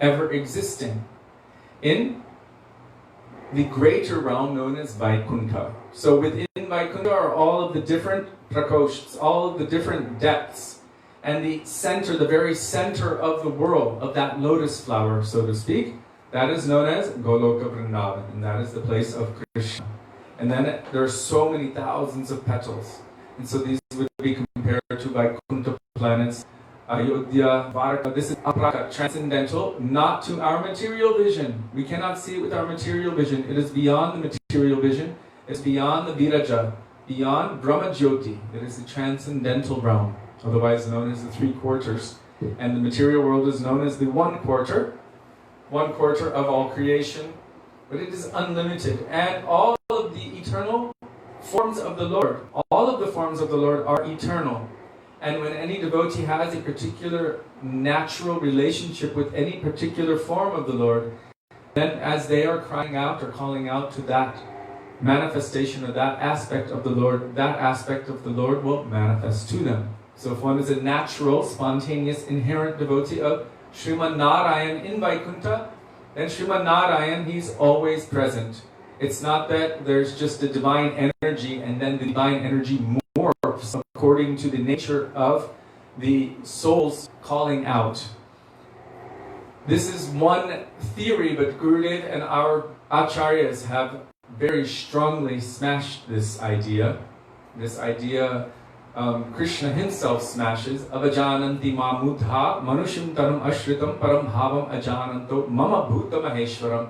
ever existing, in the greater realm known as Vaikuntha. So within Vaikuntha are all of the different prakoshts, all of the different depths, and the center, the very center of the world, of that lotus flower, so to speak, that is known as Goloka Vrindavan, and that is the place of Krishna. And then there are so many thousands of petals. And so these would be compared to Vaikuntha planets, Ayodhya, Varaka. This is apraka, transcendental, not to our material vision. We cannot see it with our material vision. It is beyond the material vision. It's beyond the Viraja, beyond Brahma Jyoti. It is the transcendental realm, otherwise known as the 3 quarters. And the material world is known as the 1 quarter of all creation. But it is unlimited. And all of the eternal forms of the Lord, all of the forms of the Lord are eternal. And when any devotee has a particular natural relationship with any particular form of the Lord, then as they are crying out or calling out to that manifestation or that aspect of the Lord, that aspect of the Lord will manifest to them. So if one is a natural, spontaneous, inherent devotee of Srimad Narayan in Vaikuntha, then Srimad Narayan, he's always present. It's not that there's just a divine energy and then the divine energy morphs according to the nature of the soul's calling out. This is one theory, but Gurudev and our acharyas have very strongly smashed this idea. This idea Krishna himself smashes. Avajananti ma mudha manushim tanam ashritam param bhavam ajananto mama bhuta maheshwaram.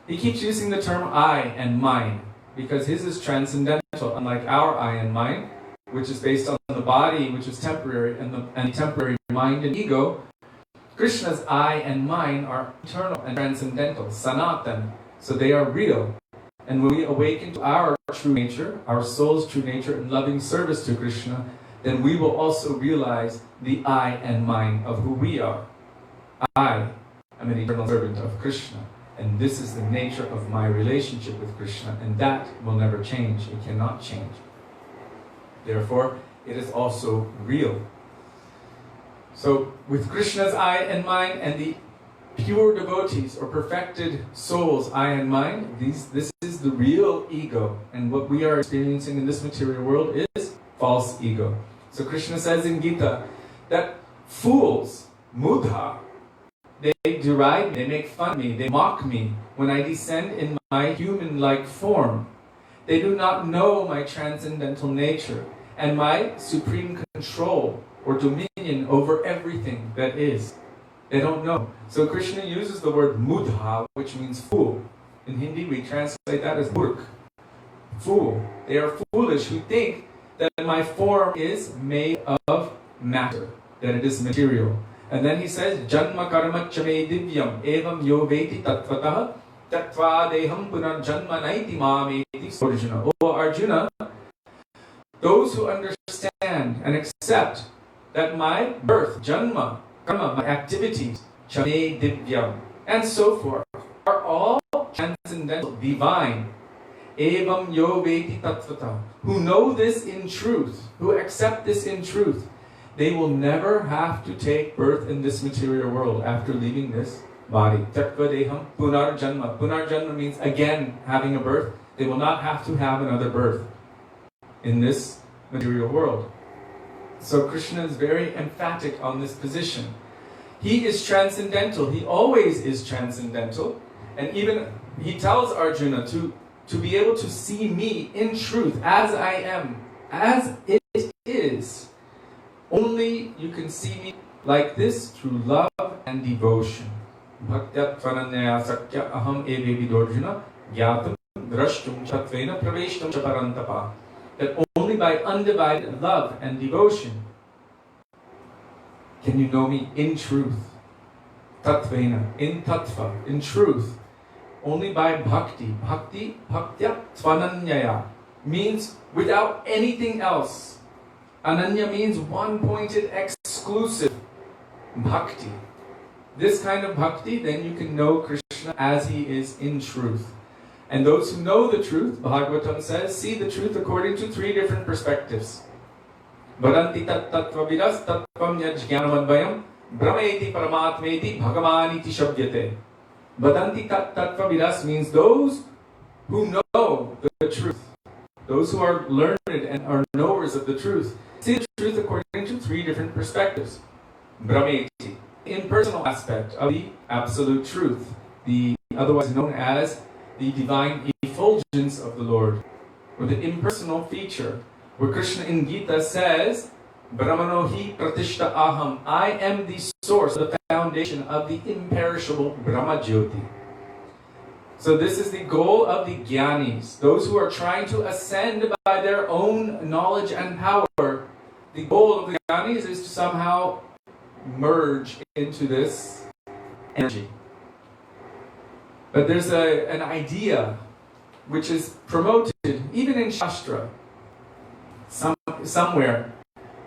He keeps using the term I and mine because his is transcendental, unlike our I and mine, which is based on the body, which is temporary, and the temporary mind and ego. Krishna's I and mine are eternal and transcendental, Sanatan. So they are real. And when we awaken to our true nature, our soul's true nature in loving service to Krishna, then we will also realize the I and mine of who we are. I am an eternal servant of Krishna. And this is the nature of my relationship with Krishna. And that will never change. It cannot change. Therefore, it is also real. So, with Krishna's I and mine and the pure devotees or perfected souls, I and mine, this is the real ego. And what we are experiencing in this material world is false ego. So Krishna says in Gita that fools, mudha, they deride me, they make fun of me, they mock me when I descend in my human-like form. They do not know my transcendental nature and my supreme control or dominion over everything that is. They don't know. So Krishna uses the word mudha, which means fool. In Hindi, we translate that as murk, fool. They are foolish who think that my form is made of matter, that it is material. And then he says, Janma karma chame divyam evam yo veti tatvatah tatva deham punar janma naiti mameti. Arjuna. Oh Arjuna, those who understand and accept that my birth, janma, karma, my activities, chame divyam, and so forth, are all transcendental, divine. Evam yo veti tattvata, who know this in truth, who accept this in truth, they will never have to take birth in this material world after leaving this body. Tattva deham punar janma. Punar janma means again having a birth. They will not have to have another birth in this material world. So Krishna is very emphatic on this position. He is transcendental. He always is transcendental. And even he tells Arjuna to be able to see me in truth as I am, as it is. Only you can see me like this through love and devotion. Bhaktyat tvananyaya sakya aham evevi dorjuna gyatam drashtum chatvena praveshtam chaparantapa. That only by undivided love and devotion can you know me in truth. Tatvena, in tattva, in truth. Only by bhakti. Bhakti, bhaktya tvananyaya, means without anything else. Ananya means one-pointed, exclusive bhakti. This kind of bhakti, then you can know Krishna as he is in truth. And those who know the truth, Bhagavatam says, see the truth according to three different perspectives. Vadanti tat tattva vidas tattvam yajnanamadvayam brahmeti paramatmeti bhagavaniti shabdyate. Vadanti tat tattva vidas means those who know the truth. Those who are learned and are knowers of the truth. See the truth according to three different perspectives. Brahmeti, impersonal aspect of the absolute truth, the otherwise known as the divine effulgence of the Lord, or the impersonal feature, where Krishna in Gita says, Brahmanohi pratishta aham, I am the source, the foundation of the imperishable Brahma Jyoti. So this is the goal of the Jnanis, those who are trying to ascend by their own knowledge and power. The goal of the Jnanis is to somehow merge into this energy. But there's an idea which is promoted even in Shastra, somewhere,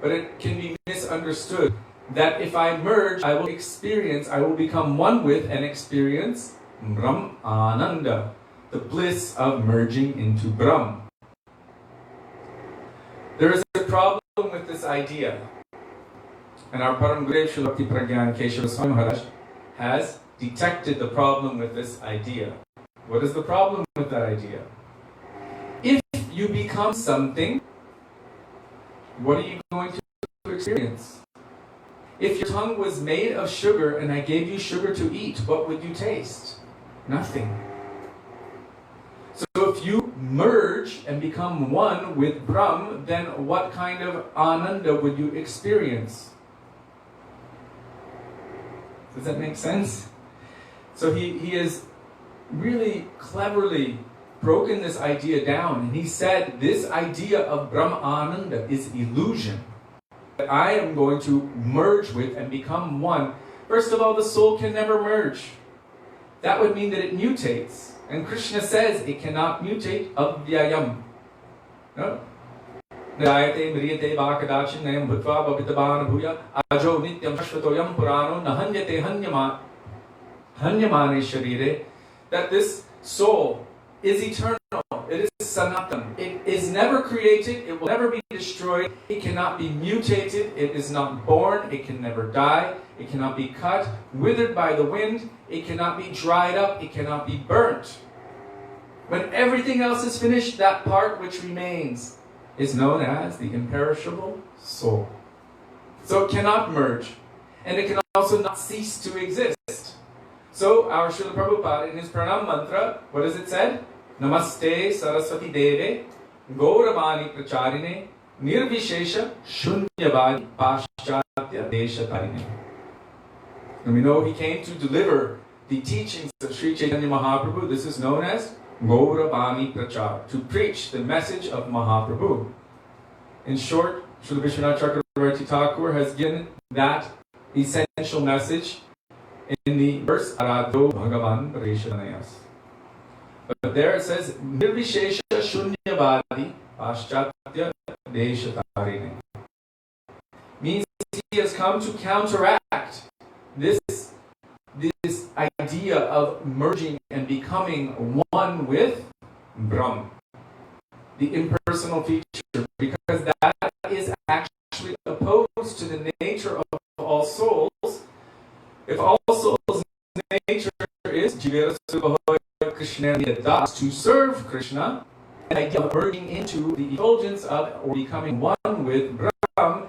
but it can be misunderstood, that if I merge, I will become one with and experience Brahm Ananda, the bliss of merging into Brahm. There is a problem with this idea, and our Param Gurudev Srila Bhakti Pragyan Keshava Swami Maharaj has detected the problem with this idea. What is the problem with that idea? If you become something, what are you going to experience? If your tongue was made of sugar and I gave you sugar to eat, what would you taste? Nothing. So if you merge and become one with Brahm, then what kind of ananda would you experience? Does that make sense? So he has really cleverly broken this idea down, and he said this idea of Brahma Ananda is illusion. That I am going to merge with and become one. First of all, the soul can never merge. That would mean that it mutates. And Krishna says it cannot mutate avyayam. No? Nayate mriyate bhakadachin nayam bhutva bhavitabana bhuya ajo nityam shashvatoyam purano nahanyate hanyamane sharire. That this soul is eternal. It is Sanatan. It is never created. It will never be destroyed. It cannot be mutated. It is not born. It can never die. It cannot be cut, withered by the wind. It cannot be dried up. It cannot be burnt. When everything else is finished, that part which remains is known as the imperishable soul. So it cannot merge. And it can also not cease to exist. So our Srila Prabhupada in his Pranam mantra, what does it say? Namaste Saraswati Deve Gauravani Pracharine Nirvishesha Shunyavadi Paschatya Deshatarine. And we know he came to deliver the teachings of Sri Chaitanya Mahaprabhu, this is known as Gauravani Prachar, to preach the message of Mahaprabhu. In short, Srila Vishwanath Chakravarti Thakur has given that essential message in the verse Aradho Bhagavan Pareshanayas. But there it says Nirvishesha Shunyavadi Paschatya Deshatarine. Means he has come to counteract this idea of merging and becoming one with Brahm, the impersonal feature, because that is actually opposed to the nature of all souls. If all souls' nature is to serve Krishna, the idea of merging into the effulgence of or becoming one with Brahm,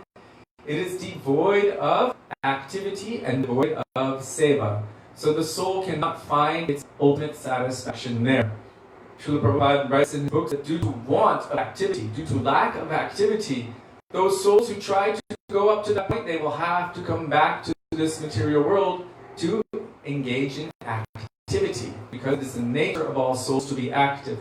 it is devoid of activity and devoid of seva. So the soul cannot find its ultimate satisfaction there. Srila Prabhupada writes in his books that due to want of activity, due to lack of activity, those souls who try to go up to that point, they will have to come back to this material world to engage in activity, because it's the nature of all souls to be active.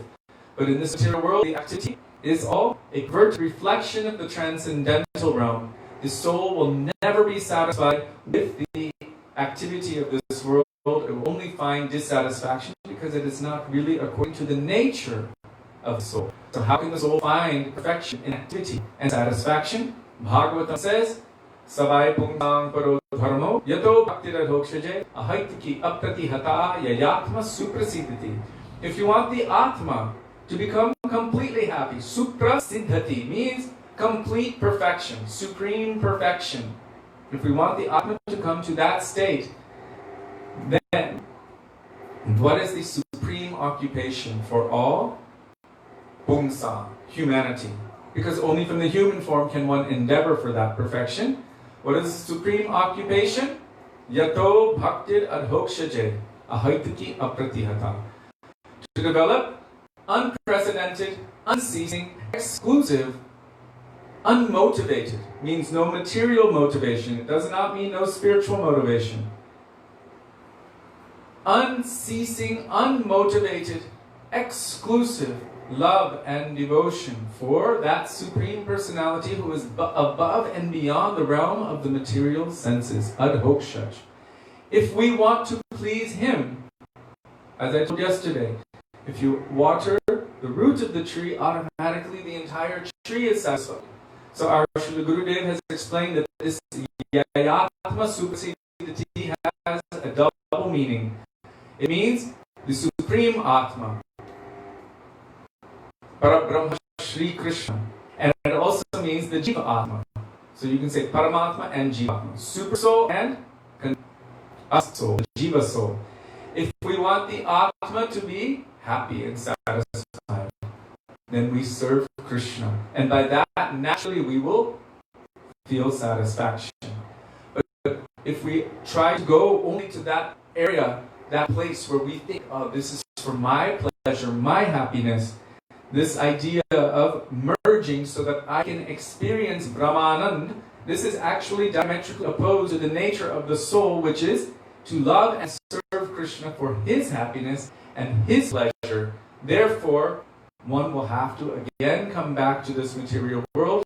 But in this material world, the activity is all a perverted reflection of the transcendental realm. The soul will never be satisfied with the activity of this world. It will only find dissatisfaction because it is not really according to the nature of the soul. So how can the soul find perfection in activity and satisfaction? Bhagavatam says, Savai pungsang paro dharmo yato bhaktiradhokshaje ahaitiki apratihata yayatma suprasiddhati. If you want the Atma to become completely happy, suprasiddhati means complete perfection, supreme perfection. If we want the Atma to come to that state, then what is the supreme occupation for all? Pumsa, humanity. Because only from the human form can one endeavor for that perfection. What is the supreme occupation? Yato bhaktir adhokshaje ahaitiki apratihata. To develop unprecedented, unceasing, exclusive, unmotivated, means no material motivation. It does not mean no spiritual motivation. Unceasing, unmotivated, exclusive love and devotion for that Supreme Personality who is above and beyond the realm of the material senses, adhokshaj. If we want to please Him, as I told yesterday, if you water the root of the tree, automatically the entire tree is satisfied. So our Srila Gurudev has explained that this Yayatma Suprasiddhati has a double meaning. It means the Supreme Atma, Parabrahma Shri Krishna, and it also means the Jiva Atma. So you can say Paramatma and Jiva Atma, Super Soul and Ast Soul, the Jiva Soul. If we want the Atma to be happy and satisfied, then we serve Krishna, and by that naturally we will feel satisfaction. But if we try to go only to that area, that place where we think, oh, this is for my pleasure, my happiness, this idea of merging so that I can experience Brahmanand, this is actually diametrically opposed to the nature of the soul, which is to love and serve Krishna for His happiness and His pleasure. Therefore, one will have to again come back to this material world,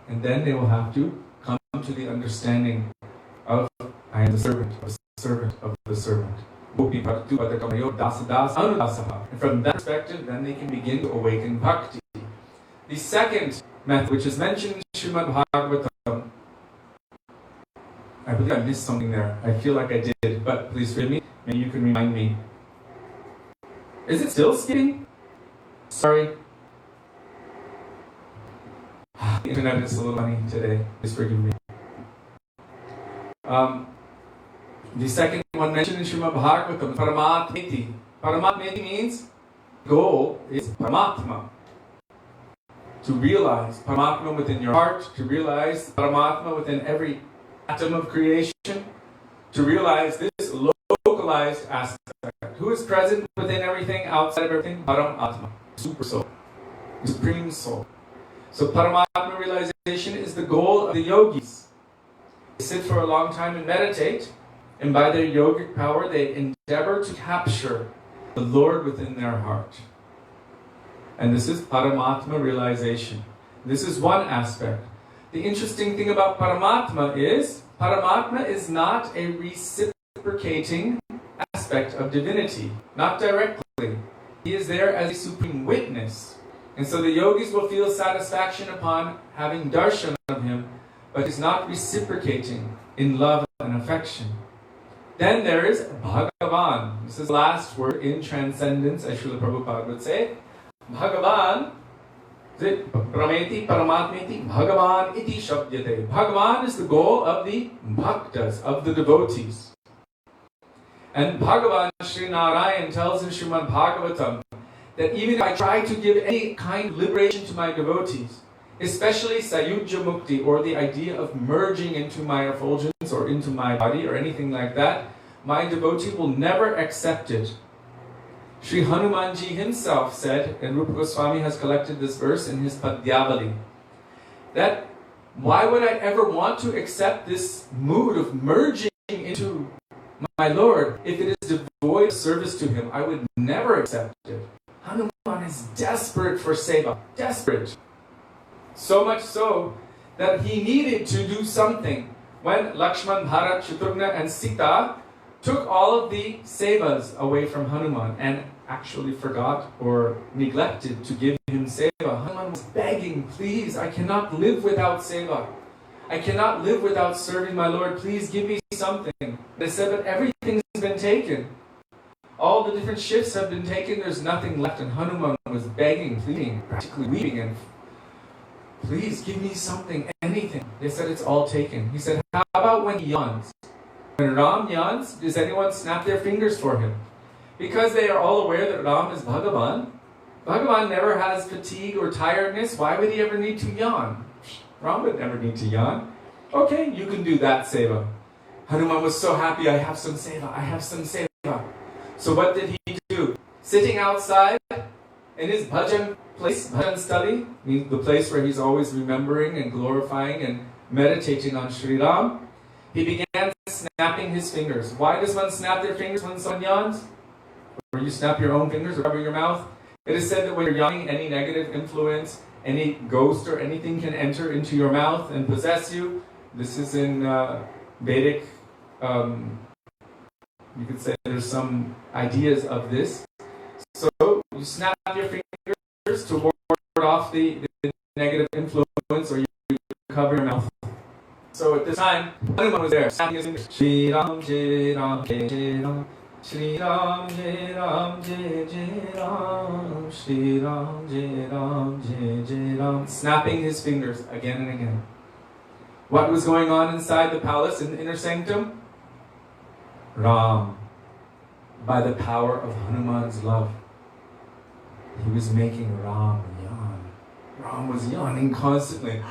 and then they will have to come to the understanding of I am the servant of the servant of the servant. And from that perspective, then they can begin to awaken bhakti. The second method, which is mentioned in Srimad Bhagavatam, I believe I missed something there. I feel like I did, but please forgive me. Maybe you can remind me. Is it still skipping? Sorry. The internet is a little funny today. Please forgive me. The second one mentioned in Srimad Bhagavatam, Paramatmeti. Paramatmeti means goal is Paramatma. To realize Paramatma within your heart, to realize Paramatma within every atom of creation, to realize this localized aspect. Who is present within everything, outside of everything? Paramatma, Super Soul, Supreme Soul. So Paramatma realization is the goal of the yogis. They sit for a long time and meditate, And by their yogic power, they endeavor to capture the Lord within their heart. And this is Paramatma realization. This is one aspect. The interesting thing about Paramatma is not a reciprocating aspect of divinity, not directly. He is there as a supreme witness. And so the yogis will feel satisfaction upon having darshan of him, but he's not reciprocating in love and affection. Then there is Bhagavan. This is the last word in transcendence, as Srila Prabhupada would say. Bhagavan, Prameti Paramatmeti, Bhagavan iti shabdyate. Bhagavan is the goal of the bhaktas, of the devotees. And Bhagavan, Sri Narayan, tells in Srimad Bhagavatam that even if I try to give any kind of liberation to my devotees, especially Sayujya Mukti, or the idea of merging into my effulgence or into my body or anything like that, my devotee will never accept it. Sri Hanumanji himself said, and Rupa Goswami has collected this verse in his Padyavali, that why would I ever want to accept this mood of merging into my Lord if it is devoid of service to him? I would never accept it. Hanuman is desperate for seva, desperate. So much so that he needed to do something. When Lakshman, Bharat, Shatrughna and Sita took all of the sevas away from Hanuman and actually forgot or neglected to give him seva, Hanuman was begging, please, I cannot live without seva. I cannot live without serving my Lord. Please give me something. They said, but everything's been taken. All the different shifts have been taken. There's nothing left. And Hanuman was begging, pleading, practically weeping, and please give me something, anything. They said it's all taken. He said, how about when he yawns? When Ram yawns, does anyone snap their fingers for him? Because they are all aware that Ram is Bhagavan. Bhagavan never has fatigue or tiredness. Why would he ever need to yawn? Ram would never need to yawn. Okay, you can do that seva. Hanuman was so happy, I have some seva, I have some seva. So what did he do? Sitting outside in his bhajan place, bhajan study, means the place where he's always remembering and glorifying and meditating on Sri Ram, he began snapping his fingers. Why does one snap their fingers when someone yawns? Or you snap your own fingers or cover your mouth? It is said that when you're yawning, any negative influence, any ghost or anything can enter into your mouth and possess you. This is in Vedic, you could say there's some ideas of this. So you snap your fingers to ward off the negative influence, or you cover your mouth. So at this time, Hanuman was there, snapping his fingers. Shri Ram, Jai Ram, Jai Ram. Shri Ram, Jai Ram, Jai Jai Ram. Shri Ram, Jai Ram, Jai Jai Ram. Snapping his fingers again and again. What was going on inside the palace in the inner sanctum? Ram, by the power of Hanuman's love, he was making Ram yawn. Ram was yawning constantly.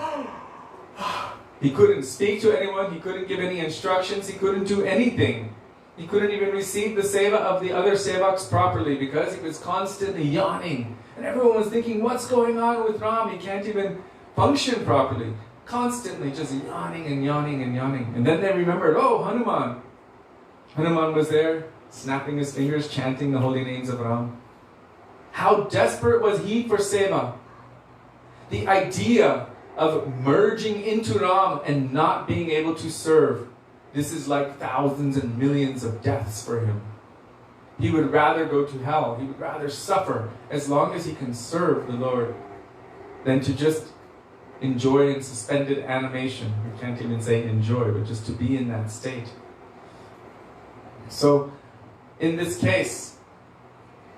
He couldn't speak to anyone, he couldn't give any instructions, he couldn't do anything. He couldn't even receive the seva of the other sevaks properly because he was constantly yawning. And everyone was thinking, what's going on with Ram? He can't even function properly. Constantly just yawning and yawning and yawning. And then they remembered, oh, Hanuman. Hanuman was there, snapping his fingers, chanting the holy names of Ram. How desperate was he for seva? The idea of merging into Ram and not being able to serve, this is like thousands and millions of deaths for him. He would rather go to hell, he would rather suffer as long as he can serve the Lord than to just enjoy in suspended animation. You can't even say enjoy, but just to be in that state. So, in this case,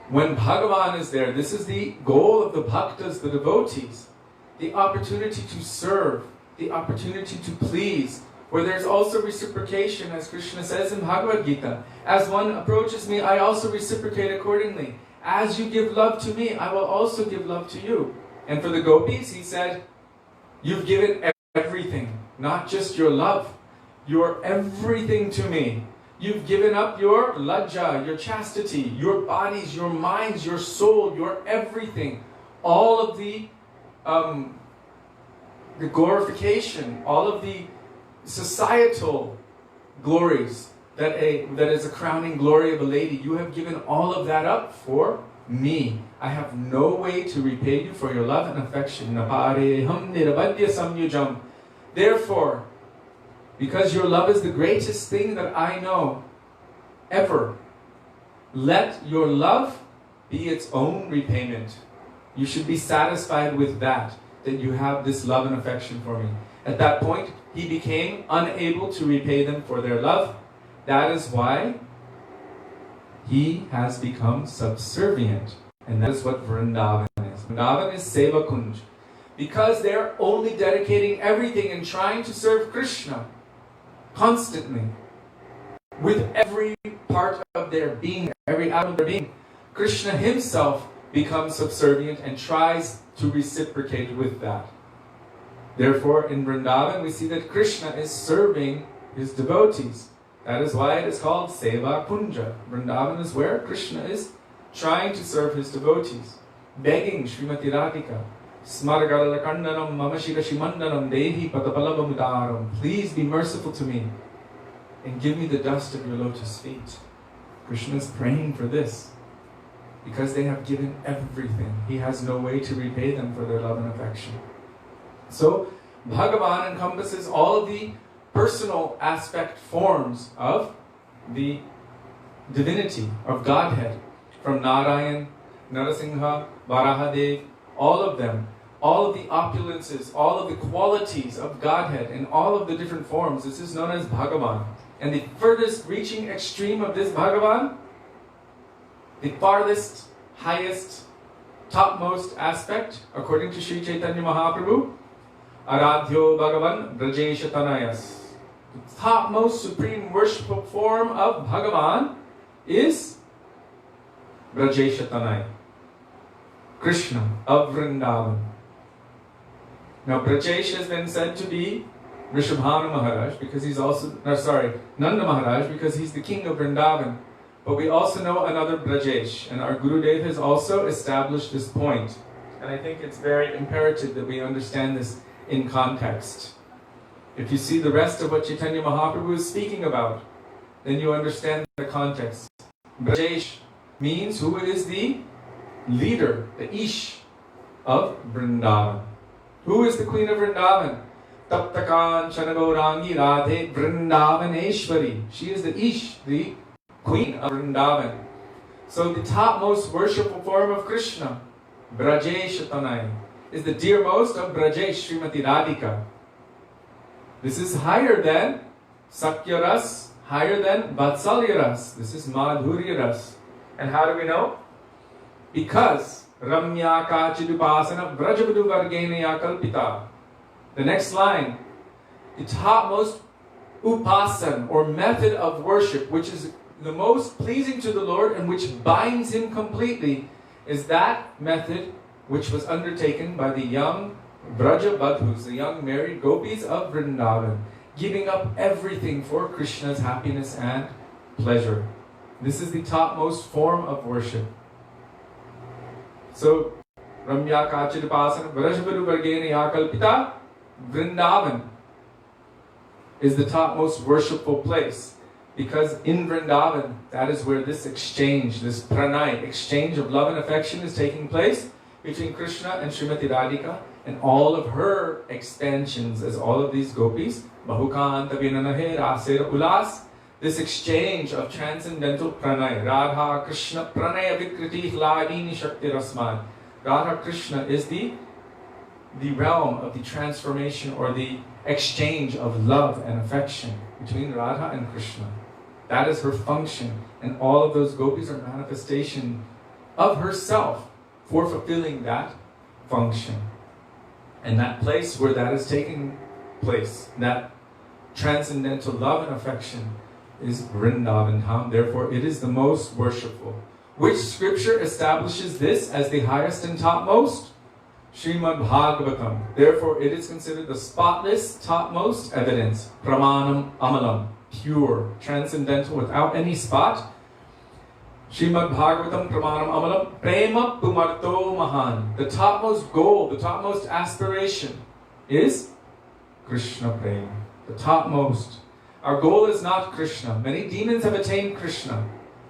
when Bhagavan is there, this is the goal of the bhaktas, the devotees. The opportunity to serve, the opportunity to please, where there's also reciprocation, as Krishna says in Bhagavad Gita. As one approaches me, I also reciprocate accordingly. As you give love to me, I will also give love to you. And for the gopis, he said, you've given everything, not just your love. You're everything to me. You've given up your lajja, your chastity, your bodies, your minds, your soul, your everything. All of the glorification, all of the societal glories that is a crowning glory of a lady. You have given all of that up for me. I have no way to repay you for your love and affection. Therefore, because your love is the greatest thing that I know ever, let your love be its own repayment. You should be satisfied with that you have this love and affection for me. At that point, he became unable to repay them for their love. That is why he has become subservient. And that is what Vrindavan is. Vrindavan is Seva Kunj. Because they're only dedicating everything and trying to serve Krishna constantly, with every part of their being, every atom of their being, Krishna himself becomes subservient and tries to reciprocate with that. Therefore, in Vrindavan, we see that Krishna is serving his devotees. That is why it is called Seva Kunja. Vrindavan is where Krishna is trying to serve his devotees, begging Srimati Radhika, Smargalalakandanam Mamashirashimandanam Dehi Padapalabamutaram. Please be merciful to me and give me the dust of your lotus feet. Krishna is praying for this because they have given everything. He has no way to repay them for their love and affection. So, Bhagavan encompasses all of the personal aspect forms of the divinity, of Godhead, from Narayan, Narasingha, Varahadev, all of them, all of the opulences, all of the qualities of Godhead in all of the different forms. This is known as Bhagavan. And the furthest reaching extreme of this Bhagavan, the farthest, highest, topmost aspect, according to Sri Chaitanya Mahaprabhu, Aradhyo Bhagavan Brajesha Tanayas. The topmost supreme worshipful form of Bhagavan is Brajesha Tanaya, Krishna of Vrindavan. Now Brajesh has been said to be Rishabhanu Maharaj because he's also, Nanda Maharaj because he's the king of Vrindavan. But we also know another Brajesh, and our Gurudev has also established this point. And I think it's very imperative that we understand this in context. If you see the rest of what Chaitanya Mahaprabhu is speaking about, then you understand the context. Brajesh means who is the leader, the Ish of Vrindavan. Who is the queen of Vrindavan? Taptakan Chanagaurangi Radhe Vrindavaneshwari. She is the Ish, the queen of Vrindavan. So the topmost worshipful form of Krishna, Brajesh Tanai, is the dearmost of Brajesh, Srimati Radhika. This is higher than Sakya Ras, higher than Vatsalya Ras. This is Madhurya Ras. And how do we know? Because Ramya Kachidupasana Brajavadu Vargenaya Kalpita. The next line, the topmost upasan or method of worship, which is the most pleasing to the Lord and which binds him completely, is that method which was undertaken by the young Braja Badhus, the young married gopis of Vrindavan, giving up everything for Krishna's happiness and pleasure. This is the topmost form of worship. So, Ramya Kachidapasana Vrajavadu Vargena Yakalpita, Vrindavan is the topmost worshipful place. Because in Vrindavan, that is where this exchange, this pranay, exchange of love and affection is taking place between Krishna and Srimati Radhika and all of her expansions as all of these gopis, Bahukanta Vinanahe Rasera Ulas, this exchange of transcendental pranay, Radha Krishna Pranaya Vikriti Hladini Shakti Rasman. Radha Krishna is the realm of the transformation or the exchange of love and affection between Radha and Krishna. That is her function, and all of those gopis are manifestation of herself for fulfilling that function. And that place where that is taking place, that transcendental love and affection, is Vrindavan Dham. Therefore, it is the most worshipful. Which scripture establishes this as the highest and topmost? Srimad Bhagavatam. Therefore, it is considered the spotless, topmost evidence. Pramanam Amalam. Pure, transcendental, without any spot. Srimad Bhagavatam Pramanam Amalam. Prema Pumarto Mahan. The topmost goal, the topmost aspiration is Krishna Prema. The topmost. Our goal is not Krishna. Many demons have attained Krishna.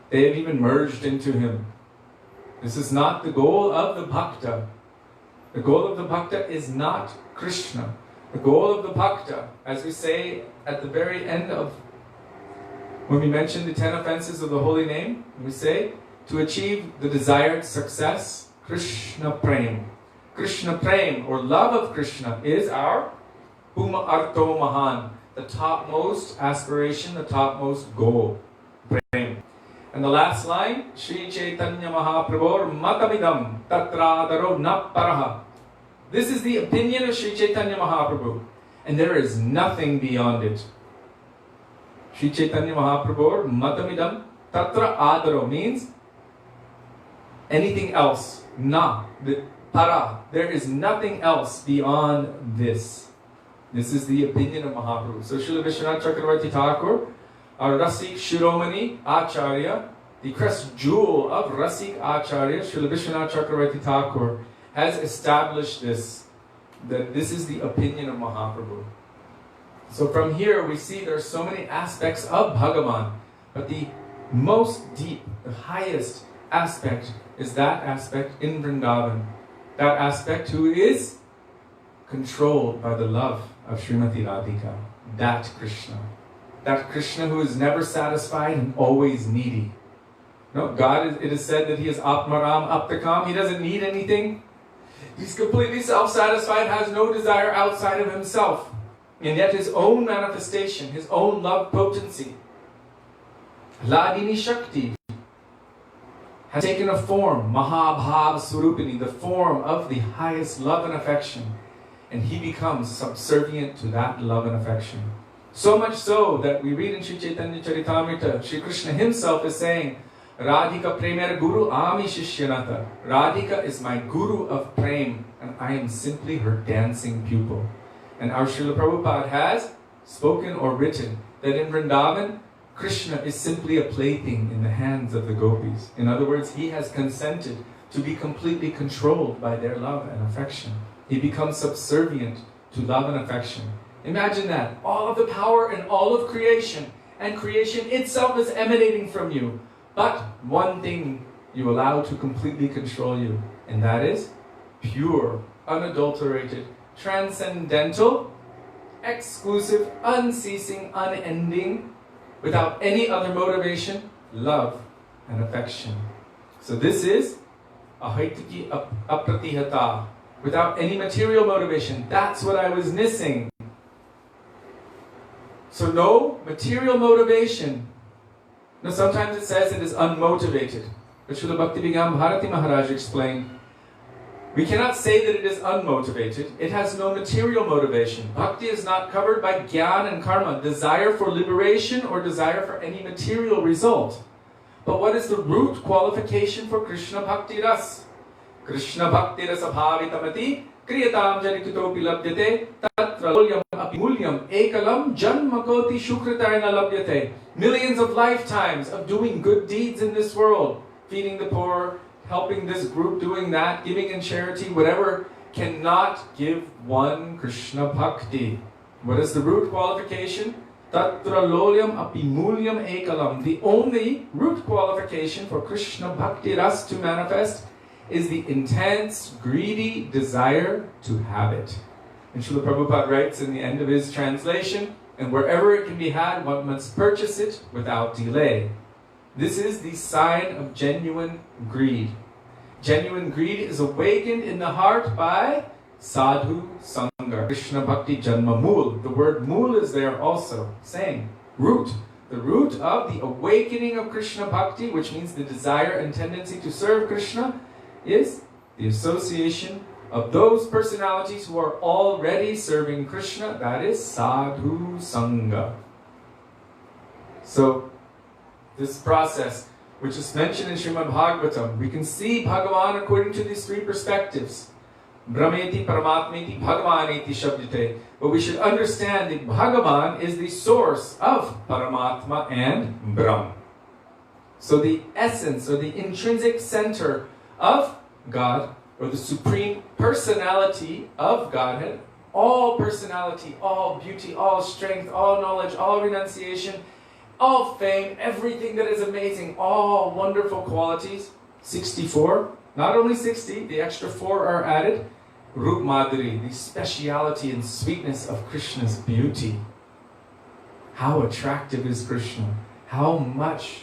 They have even merged into him. This is not the goal of the bhakta. The goal of the bhakta is not Krishna. The goal of the bhakta, as we say at the very end of, when we mention the 10 offenses of the holy name, we say, to achieve the desired success, Krishna Prem. Krishna Prem, or love of Krishna, is our Puma Arto Mahan, the topmost aspiration, the topmost goal. Prem. And the last line, Shri Chaitanya Mahaprabhur Matamidam Tatradaro Napparaha. This is the opinion of Shri Chaitanya Mahaprabhu, and there is nothing beyond it. Shri Chaitanya Mahaprabhur Matamidam Tatra Adaro means anything else. Na, the para. There is nothing else beyond this. This is the opinion of Mahaprabhu. So Srila Vishwanath Chakravarti Thakur, our Rasik Shiromani Acharya, the crest jewel of Rasik Acharya, Srila Vishwanath Chakravarti Thakur, has established this, that this is the opinion of Mahaprabhu. So from here we see there are so many aspects of Bhagavan, but the most deep, the highest aspect is that aspect in Vrindavan. That aspect who is controlled by the love of Srimati Radhika. That Krishna. That Krishna who is never satisfied and always needy. No, God, it is said that he is Atmaram Aptakam. He doesn't need anything. He's completely self-satisfied, has no desire outside of himself. And yet his own manifestation, his own love potency, Ladini Shakti, has taken a form, Mahabhav Surupini, the form of the highest love and affection. And he becomes subservient to that love and affection. So much so that we read in Sri Chaitanya Charitamrita, Sri Krishna himself is saying, Radhika Premer Guru Ami Shishyanata. Radhika is my Guru of Prem, and I am simply her dancing pupil. And our Srila Prabhupada has spoken or written that in Vrindavan, Krishna is simply a plaything in the hands of the gopis. In other words, he has consented to be completely controlled by their love and affection. He becomes subservient to love and affection. Imagine that. All of the power in all of creation, and creation itself is emanating from you. But one thing you allow to completely control you, and that is pure, unadulterated, transcendental, exclusive, unceasing, unending, without any other motivation, love and affection. So this is ahaitiki apratihata, without any material motivation. That's what I was missing. So no material motivation. Now sometimes it says it is unmotivated. But Srila Bhaktivedanta Bharati Maharaja explained, we cannot say that it is unmotivated. It has no material motivation. Bhakti is not covered by jnana and karma, desire for liberation or desire for any material result. But what is the root qualification for Krishna Bhakti Ras? Krishna Bhakti Rasa Bhavitamati Kriyatam Janitutopi Labhyate Tatra Mulyam Api Mulyam Ekalam Janmakoti Shukritayana Labhyate. Millions of lifetimes of doing good deeds in this world, feeding the poor, helping this group, doing that, giving in charity, whatever, cannot give one Krishna Bhakti. What is the root qualification? Tatra lolyam api mulyam ekalam. The only root qualification for Krishna Bhakti Ras to manifest is the intense, greedy desire to have it. And Srila Prabhupada writes in the end of his translation, and wherever it can be had, one must purchase it without delay. This is the sign of genuine greed. Genuine greed is awakened in the heart by sadhu sangha. Krishna Bhakti Janma Mool. The word mool is there also, saying root. The root of the awakening of Krishna Bhakti, which means the desire and tendency to serve Krishna, is the association of those personalities who are already serving Krishna. That is sadhu sangha. So, this process, which is mentioned in Srimad Bhagavatam, we can see Bhagavan according to these three perspectives. Brahmeti, Paramatmeti, Bhagavaneti Shabdite. But we should understand that Bhagavan is the source of Paramatma and Brahm. So the essence or the intrinsic center of God, or the supreme personality of Godhead, all personality, all beauty, all strength, all knowledge, all renunciation, all fame, everything that is amazing, all wonderful qualities. 64, not only 60, the extra 4 are added. Rup Madhuri, the speciality and sweetness of Krishna's beauty. How attractive is Krishna? How much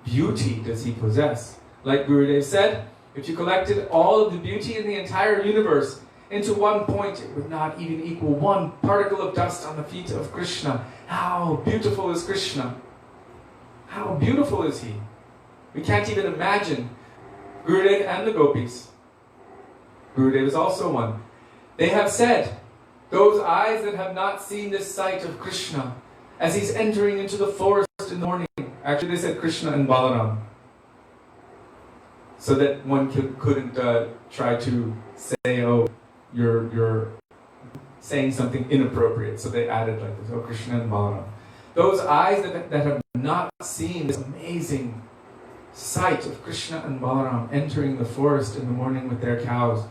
beauty does he possess? Like Gurudev said, if you collected all of the beauty in the entire universe into one point, it would not even equal one particle of dust on the feet of Krishna. How beautiful is Krishna? How beautiful is he? We can't even imagine. Gurudev and the gopis. Gurudev is also one. They have said, those eyes that have not seen this sight of Krishna, as he's entering into the forest in the morning. Actually, they said Krishna and Balaram, so that one couldn't try to say, oh, you're saying something inappropriate. So they added like this, oh, Krishna and Balaram. Those eyes that have not seen this amazing sight of Krishna and Balaram entering the forest in the morning with their cows,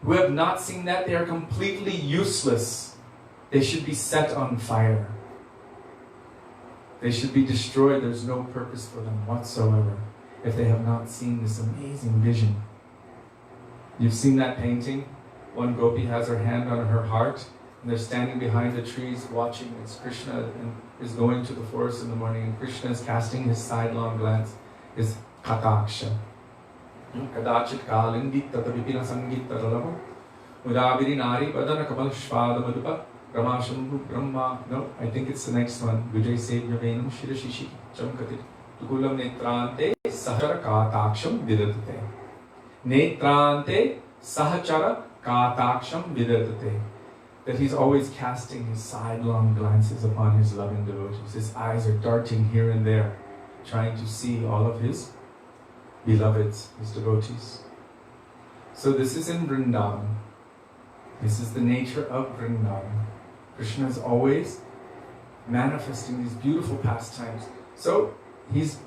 who have not seen that, they are completely useless. They should be set on fire. They should be destroyed. There's no purpose for them whatsoever if they have not seen this amazing vision. You've seen that painting? One gopi has her hand on her heart, and they're standing behind the trees watching as Krishna is going to the forest in the morning, and Krishna is casting his sidelong glance, his kataksha. Kadachit kalindi tata vipina sangita ralava udaviri nari padana kamal shvada madhupa ramashambhu brahma. No, I think it's the next one. Vijay sevya venam shirashishi chamkatir tukulam netrante sahachara kataksham vidadate. Netrante sahachara kataksham vidadate. That he's always casting his sidelong glances upon his loving devotees. His eyes are darting here and there, trying to see all of his beloveds, his devotees. So this is in Vrindavan. This is the nature of Vrindavan. Krishna is always manifesting these beautiful pastimes. So his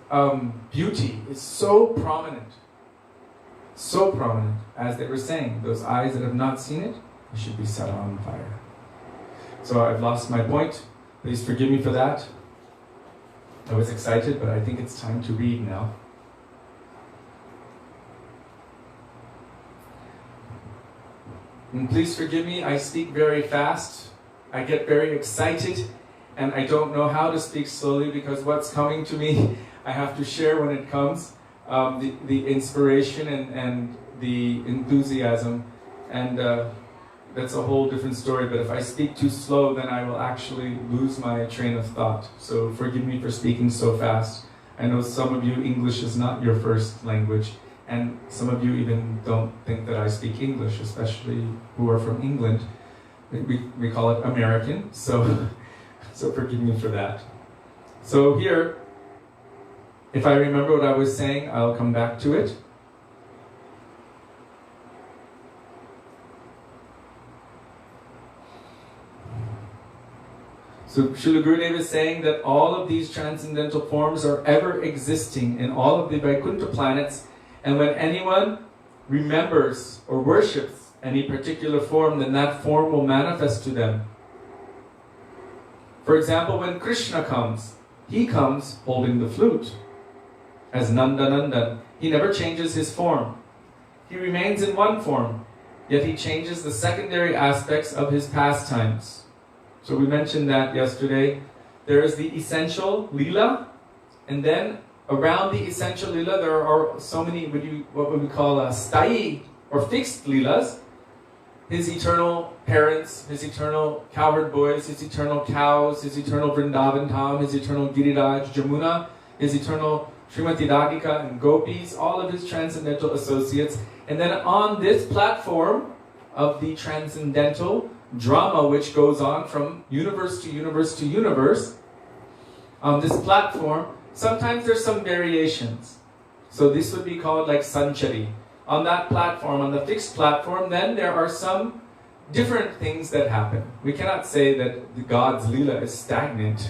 beauty is so prominent, as they were saying. Those eyes that have not seen it, they should be set on fire. So I've lost my point. Please forgive me for that. I was excited, but I think it's time to read now. And please forgive me, I speak very fast. I get very excited, and I don't know how to speak slowly because what's coming to me, I have to share when it comes. The inspiration and the enthusiasm, and that's a whole different story. But if I speak too slow, then I will actually lose my train of thought. So forgive me for speaking so fast. I know some of you, English is not your first language. And some of you even don't think that I speak English, especially who are from England. We call it American, so forgive me for that. So here, if I remember what I was saying, I'll come back to it. So Srila Gurudev is saying that all of these transcendental forms are ever existing in all of the Vaikuntha planets. And when anyone remembers or worships any particular form, then that form will manifest to them. For example, when Krishna comes, he comes holding the flute as Nandanandan. He never changes his form. He remains in one form, yet he changes the secondary aspects of his pastimes. So we mentioned that yesterday. There is the essential lila, and then around the essential lila, there are so many, what would we call sthai, or fixed lilas. His eternal parents, his eternal cowherd boys, his eternal cows, his eternal Vrindavan Dham, his eternal Giriraj, Jamuna, his eternal Srimati Radhika and Gopis, all of his transcendental associates. And then on this platform of the transcendental drama, which goes on from universe to universe to universe, on this platform, sometimes there's some variations. So this would be called like Sanchari. On that platform, on the fixed platform, then there are some different things that happen. We cannot say that the God's Leela is stagnant.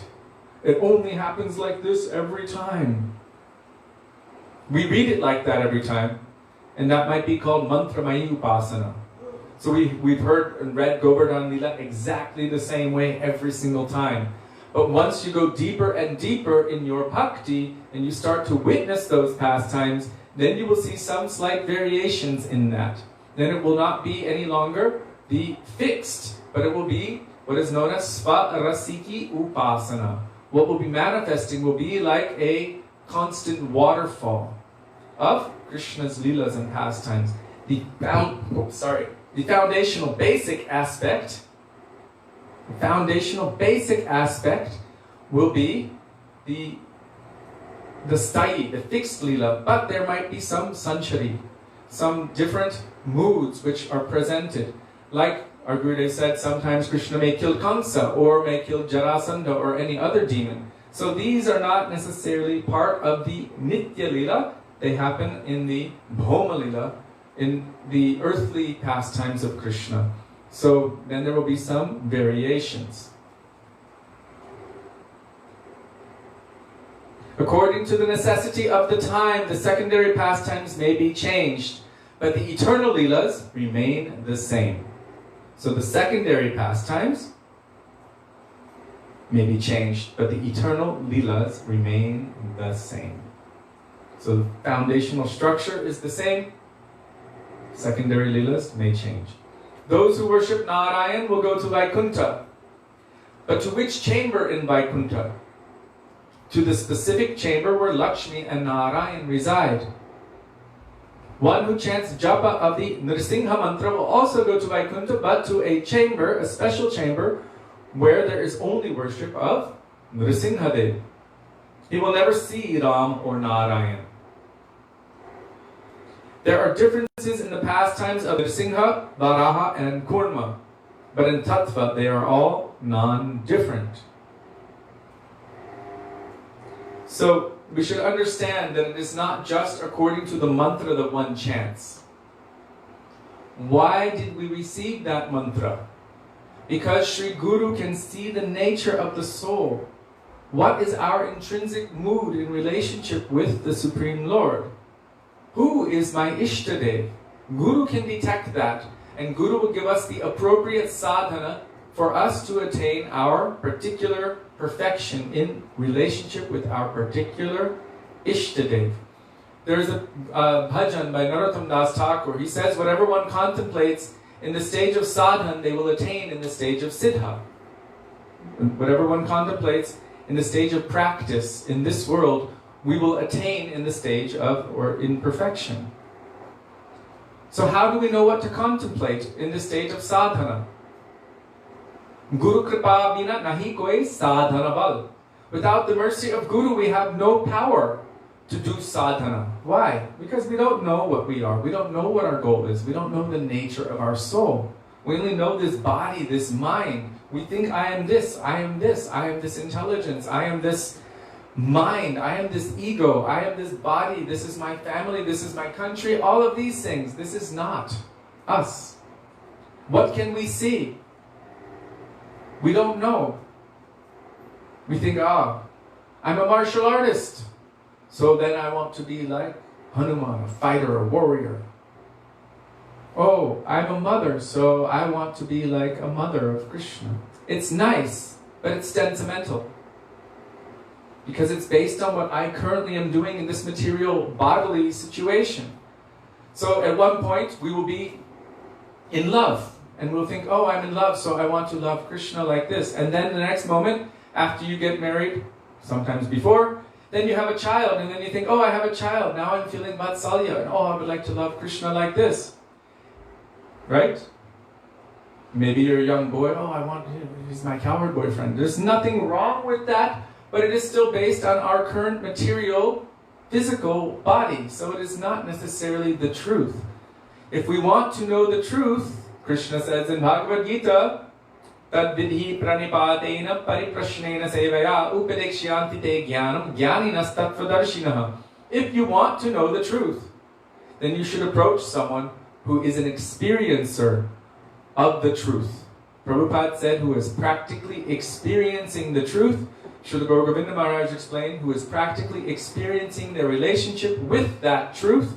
It only happens like this every time. We read it like that every time. And that might be called Mantramayi Upasana. So we've heard and read Govardhan Lila exactly the same way every single time. But once you go deeper and deeper in your bhakti, and you start to witness those pastimes, then you will see some slight variations in that. Then it will not be any longer the fixed, but it will be what is known as Sva-rasiki Upasana. What will be manifesting will be like a constant waterfall of Krishna's Leelas and pastimes. The foundational basic aspect will be the sthayi, the fixed Leela, but there might be some sanchari, some different moods which are presented. Like our Gurudev said, sometimes Krishna may kill Kamsa or may kill Jarasandha or any other demon. So these are not necessarily part of the Nitya Leela. They happen in the Bhoma Leela, in the earthly pastimes of Krishna. So then there will be some variations. According to the necessity of the time, the secondary pastimes may be changed, but the eternal Leelas remain the same. So the secondary pastimes may be changed, but the eternal Leelas remain the same. So the foundational structure is the same. Secondary Leelas may change. Those who worship Narayan will go to Vaikuntha. But to which chamber in Vaikuntha? To the specific chamber where Lakshmi and Narayan reside. One who chants japa of the Nrsimha mantra will also go to Vaikuntha, but to a chamber, a special chamber, where there is only worship of Nrsimhadev. He will never see Ram or Narayan. There are differences in the pastimes of Nrsimha, Varaha, and Kurma, but in Tattva they are all non-different. So we should understand that it is not just according to the mantra that one chants. Why did we receive that mantra? Because Sri Guru can see the nature of the soul. What is our intrinsic mood in relationship with the Supreme Lord? Who is my Ishtadev? Guru can detect that, and Guru will give us the appropriate sadhana for us to attain our particular perfection in relationship with our particular Ishtadev. There is a bhajan by Narottam Das Thakur. He says, whatever one contemplates in the stage of sadhana, they will attain in the stage of siddha. Whatever one contemplates in the stage of practice in this world, we will attain in the stage of, or in perfection. So how do we know what to contemplate in the stage of sadhana? Guru kripa bina nahi koi sadhana bal. Without the mercy of Guru, we have no power to do sadhana. Why? Because we don't know what we are. We don't know what our goal is. We don't know the nature of our soul. We only know this body, this mind. We think I am this, I am this, I am this intelligence, I am this mind, I am this ego, I am this body, this is my family, this is my country, all of these things. This is not us. What can we see? We don't know. We think, I'm a martial artist, so then I want to be like Hanuman, a fighter, a warrior. Oh, I'm a mother, so I want to be like a mother of Krishna. It's nice, but it's sentimental. Because it's based on what I currently am doing in this material bodily situation. So at one point, we will be in love. And we'll think, I'm in love, so I want to love Krishna like this. And then the next moment, after you get married, sometimes before, then you have a child, and then you think, I have a child, now I'm feeling Vatsalya, and I would like to love Krishna like this. Right? Maybe you're a young boy, he's my cowherd boyfriend. There's nothing wrong with that, but it is still based on our current material, physical body. So it is not necessarily the truth. If we want to know the truth, Krishna says in Bhagavad Gita, Tad vidhi pranipadena pariprashnena sevaya upadeksyanti te jnanam jnaninas tattvadarshinaha. If you want to know the truth, then you should approach someone who is an experiencer of the truth. Prabhupada said, who is practically experiencing the truth. Srila Govinda Maharaj explained, who is practically experiencing their relationship with that truth.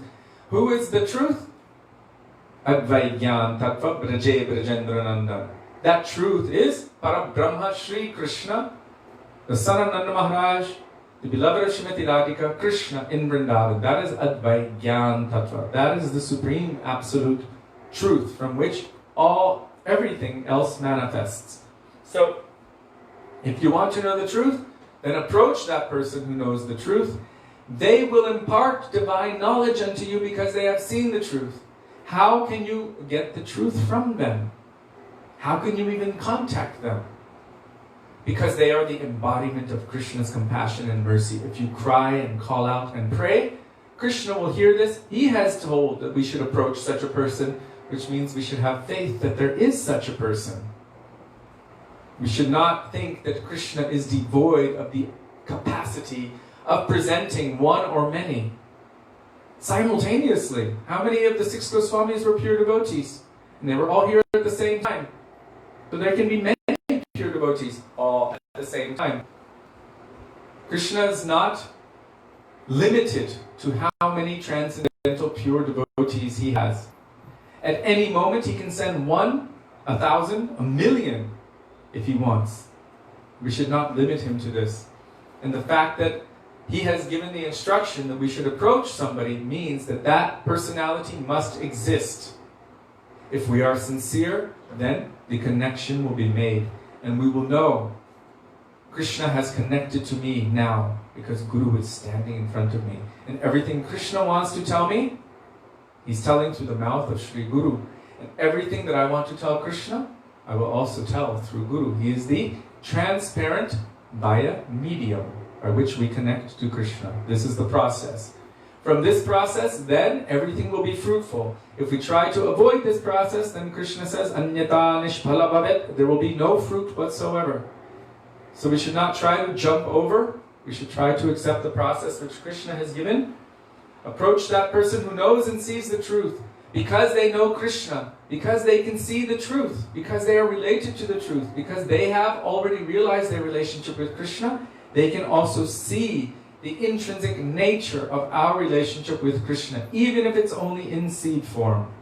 Who is the truth? Advaigyan Tattva Braje Brajendrananda. That truth is Parabrahma Shri Krishna, the son of Nanda Maharaj, the beloved of Srimati Radhika, Krishna in Vrindavan. That is Advaigyan Tattva. That is the supreme absolute truth from which everything else manifests. So, if you want to know the truth, then approach that person who knows the truth. They will impart divine knowledge unto you because they have seen the truth. How can you get the truth from them? How can you even contact them? Because they are the embodiment of Krishna's compassion and mercy. If you cry and call out and pray, Krishna will hear this. He has told that we should approach such a person, which means we should have faith that there is such a person. We should not think that Krishna is devoid of the capacity of presenting one or many simultaneously. How many of the 6 Goswamis were pure devotees? And they were all here at the same time. So there can be many pure devotees all at the same time. Krishna is not limited to how many transcendental pure devotees he has. At any moment he can send 1, 1,000, 1,000,000 if he wants. We should not limit him to this. And the fact that he has given the instruction that we should approach somebody means that that personality must exist. If we are sincere, then the connection will be made. And we will know Krishna has connected to me now because Guru is standing in front of me. And everything Krishna wants to tell me, he's telling through the mouth of Sri Guru. And everything that I want to tell Krishna, I will also tell through Guru. He is the transparent via medium by which we connect to Krishna. This is the process. From this process, then everything will be fruitful. If we try to avoid this process, then Krishna says, Anyata nishphala bhavet, there will be no fruit whatsoever. So we should not try to jump over. We should try to accept the process which Krishna has given. Approach that person who knows and sees the truth. Because they know Krishna, because they can see the truth, because they are related to the truth, because they have already realized their relationship with Krishna, they can also see the intrinsic nature of our relationship with Krishna, even if it's only in seed form.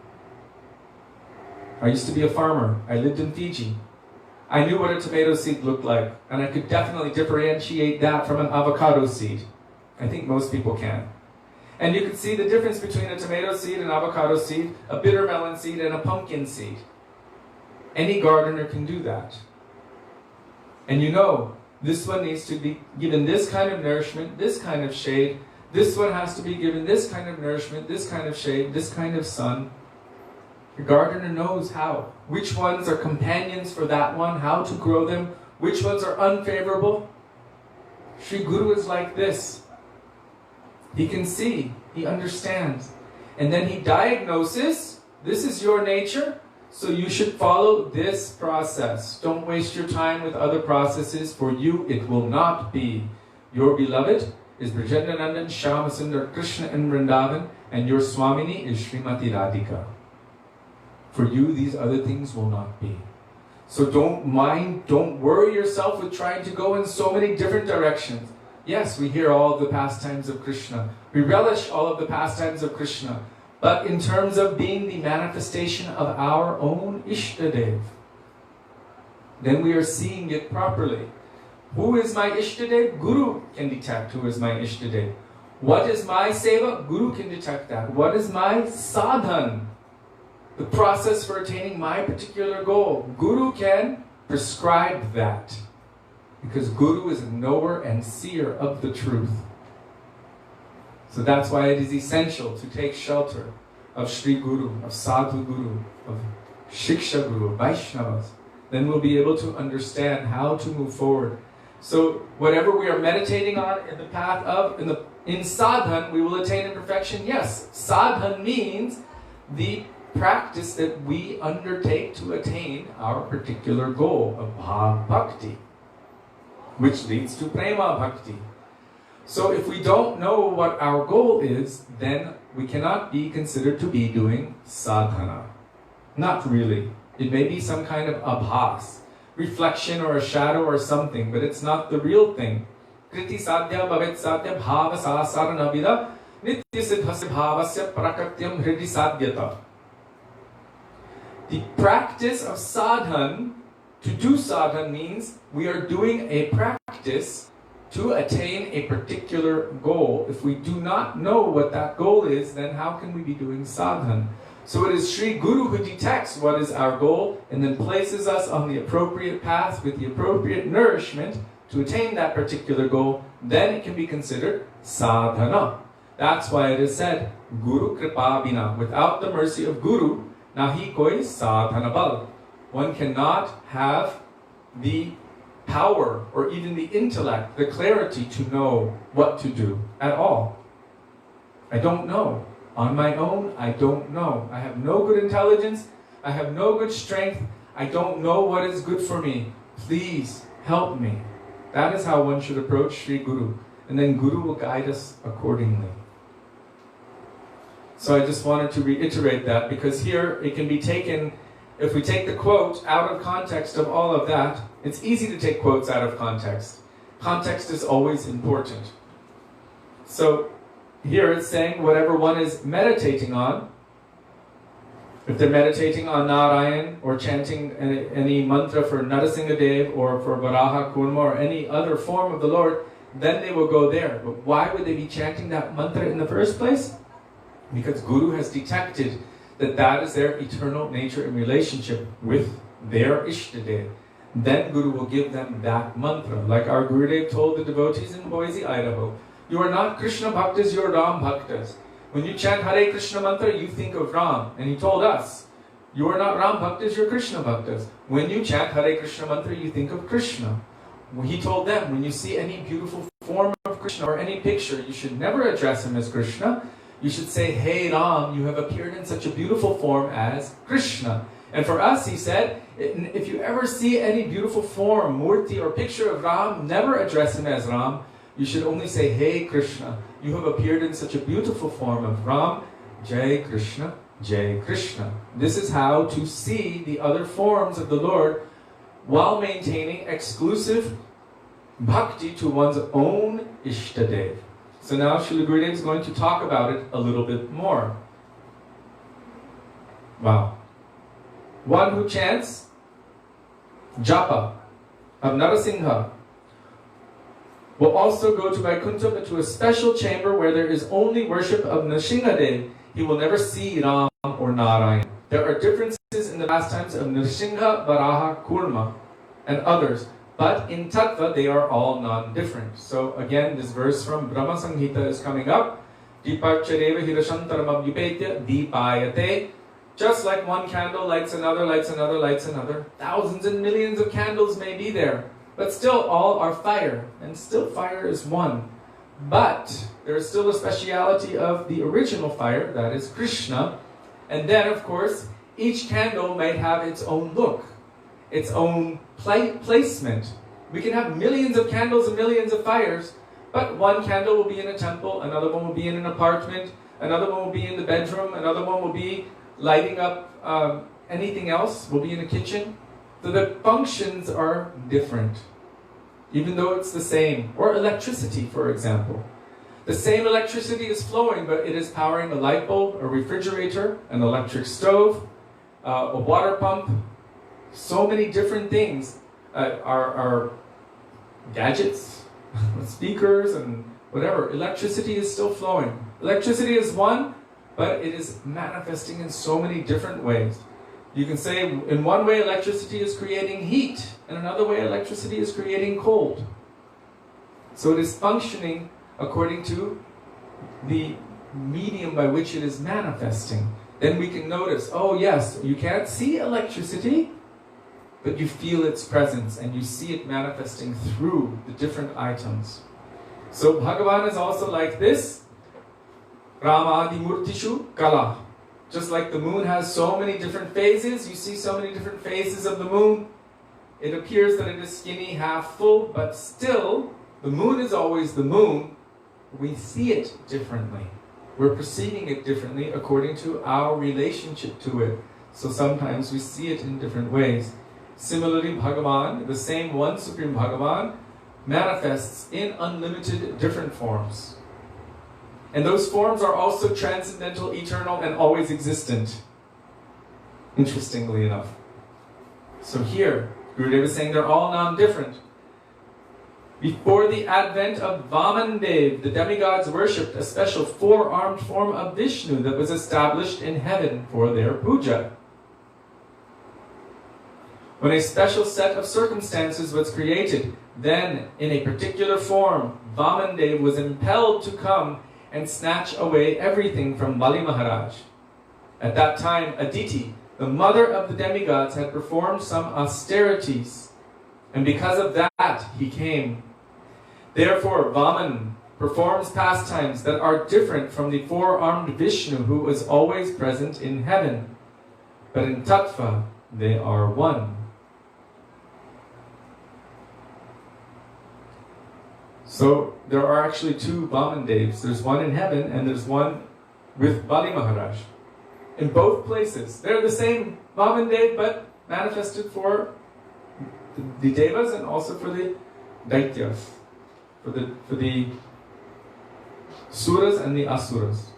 I used to be a farmer. I lived in Fiji. I knew what a tomato seed looked like, and I could definitely differentiate that from an avocado seed. I think most people can. And you can see the difference between a tomato seed, an avocado seed, a bitter melon seed, and a pumpkin seed. Any gardener can do that. And you know, this one needs to be given this kind of nourishment, this kind of shade. This one has to be given this kind of nourishment, this kind of shade, this kind of sun. The gardener knows how. Which ones are companions for that one, how to grow them, which ones are unfavorable. Sri Guru is like this. He can see, he understands. And then he diagnoses, this is your nature, so you should follow this process. Don't waste your time with other processes. For you, it will not be. Your beloved is Brajendanandan Shyamasundar Krishna in Vrindavan, and your Swamini is Srimati Radhika. For you, these other things will not be. So don't worry yourself with trying to go in so many different directions. Yes, we hear all of the pastimes of Krishna. We relish all of the pastimes of Krishna. But in terms of being the manifestation of our own Ishtadev, then we are seeing it properly. Who is my Ishtadev? Guru can detect who is my Ishtadev. What is my seva? Guru can detect that. What is my sadhan? The process for attaining my particular goal. Guru can prescribe that. Because Guru is a knower and seer of the truth. So that's why it is essential to take shelter of Sri Guru, of Sadhu Guru, of Shiksha Guru, Vaisnavas. Then we'll be able to understand how to move forward. So whatever we are meditating on in the path of, in sadhan, we will attain in perfection. Yes, sadhan means the practice that we undertake to attain our particular goal of bhav bhakti, which leads to prema bhakti. So if we don't know what our goal is, then we cannot be considered to be doing sadhana. Not really. It may be some kind of abhas, reflection or a shadow or something, but it's not the real thing. Kriti sadhya bhavet sadhya bhava sasara navida nitya siddhasya bhavasya prakatyam hridi sadhyata. The practice of sadhan, to do sadhan means we are doing a practice to attain a particular goal. If we do not know what that goal is, then how can we be doing sadhan? So it is Sri Guru who detects what is our goal and then places us on the appropriate path with the appropriate nourishment to attain that particular goal. Then it can be considered sadhana. That's why it is said, Guru Kripa Bina. Without the mercy of Guru, nahi koi sadhana bal. One cannot have the power or even the intellect, the clarity to know what to do at all. I don't know. On my own, I don't know. I have no good intelligence. I have no good strength. I don't know what is good for me. Please help me. That is how one should approach Sri Guru. And then Guru will guide us accordingly. So I just wanted to reiterate that, because here it can be taken, if we take the quote out of context of all of that, it's easy to take quotes out of context. Context is always important. So here it's saying whatever one is meditating on, if they're meditating on Narayan or chanting any mantra for Narasimhadev or for Varaha Kurma or any other form of the Lord, then they will go there. But why would they be chanting that mantra in the first place? Because Guru has detected that that is their eternal nature and relationship with their Ishtadev. Then Guru will give them that mantra. Like our Gurudev told the devotees in Boise, Idaho, you are not Krishna Bhaktas, you are Ram Bhaktas. When you chant Hare Krishna mantra, you think of Ram. And he told us, you are not Ram Bhaktas, you are Krishna Bhaktas. When you chant Hare Krishna mantra, you think of Krishna. He told them, when you see any beautiful form of Krishna or any picture, you should never address him as Krishna. You should say, hey Ram, you have appeared in such a beautiful form as Krishna. And for us, he said, if you ever see any beautiful form, murti or picture of Ram, never address him as Ram. You should only say, hey Krishna, you have appeared in such a beautiful form of Ram. Jai Krishna, Jai Krishna. This is how to see the other forms of the Lord while maintaining exclusive bhakti to one's own Ishtadev. So now Srila Gurudev is going to talk about it a little bit more. Wow. One who chants japa of Narasingha will also go to Vaikuntha, but to a special chamber where there is only worship of Nrsimhadev. He will never see Ram or Narayan. There are differences in the pastimes of Nrsimha, Varaha, Kurma, and others. But in Tattva, they are all non-different. So again, this verse from Brahma Samhita is coming up. Dipachareva hirashantaram abhyupetya dipayate. Just like one candle lights another, lights another, lights another. Thousands and millions of candles may be there. But still all are fire. And still fire is one. But there is still a speciality of the original fire, that is Krishna. And then, of course, each candle might have its own look, its own placement. We can have millions of candles and millions of fires, but one candle will be in a temple, another one will be in an apartment, another one will be in the bedroom, another one will be lighting up anything else, will be in a kitchen. So the functions are different, even though it's the same. Or electricity, for example. The same electricity is flowing, but it is powering a light bulb, a refrigerator, an electric stove, a water pump. So many different things are gadgets, speakers, and whatever. Electricity is still flowing. Electricity is one, but it is manifesting in so many different ways. You can say in one way electricity is creating heat, and another way electricity is creating cold. So it is functioning according to the medium by which it is manifesting. Then we can notice, oh yes, you can't see electricity, but you feel its presence and you see it manifesting through the different items. So Bhagavan is also like this. Ramadi Murtishu Kala. Just like the moon has so many different phases, you see so many different phases of the moon. It appears that it is skinny, half full, but still, the moon is always the moon. We see it differently. We're perceiving it differently according to our relationship to it. So sometimes we see it in different ways. Similarly, Bhagavan, the same one Supreme Bhagavan, manifests in unlimited different forms. And those forms are also transcendental, eternal, and always existent. interestingly enough. So here, Gurudev is saying they're all non-different. Before the advent of Vamandev, the demigods worshipped a special four-armed form of Vishnu that was established in heaven for their puja. When a special set of circumstances was created, then, in a particular form, Vamandev was impelled to come and snatch away everything from Bali Maharaj. At that time, Aditi, the mother of the demigods, had performed some austerities, and because of that, he came. Therefore, Vaman performs pastimes that are different from the four-armed Vishnu who is always present in heaven. But in Tattva, they are one. So there are actually two Vamandevs. There's one in heaven and there's one with Bali Maharaj. In both places, they're the same Vamandev but manifested for the Devas and also for the Daityas, for the Suras and the Asuras.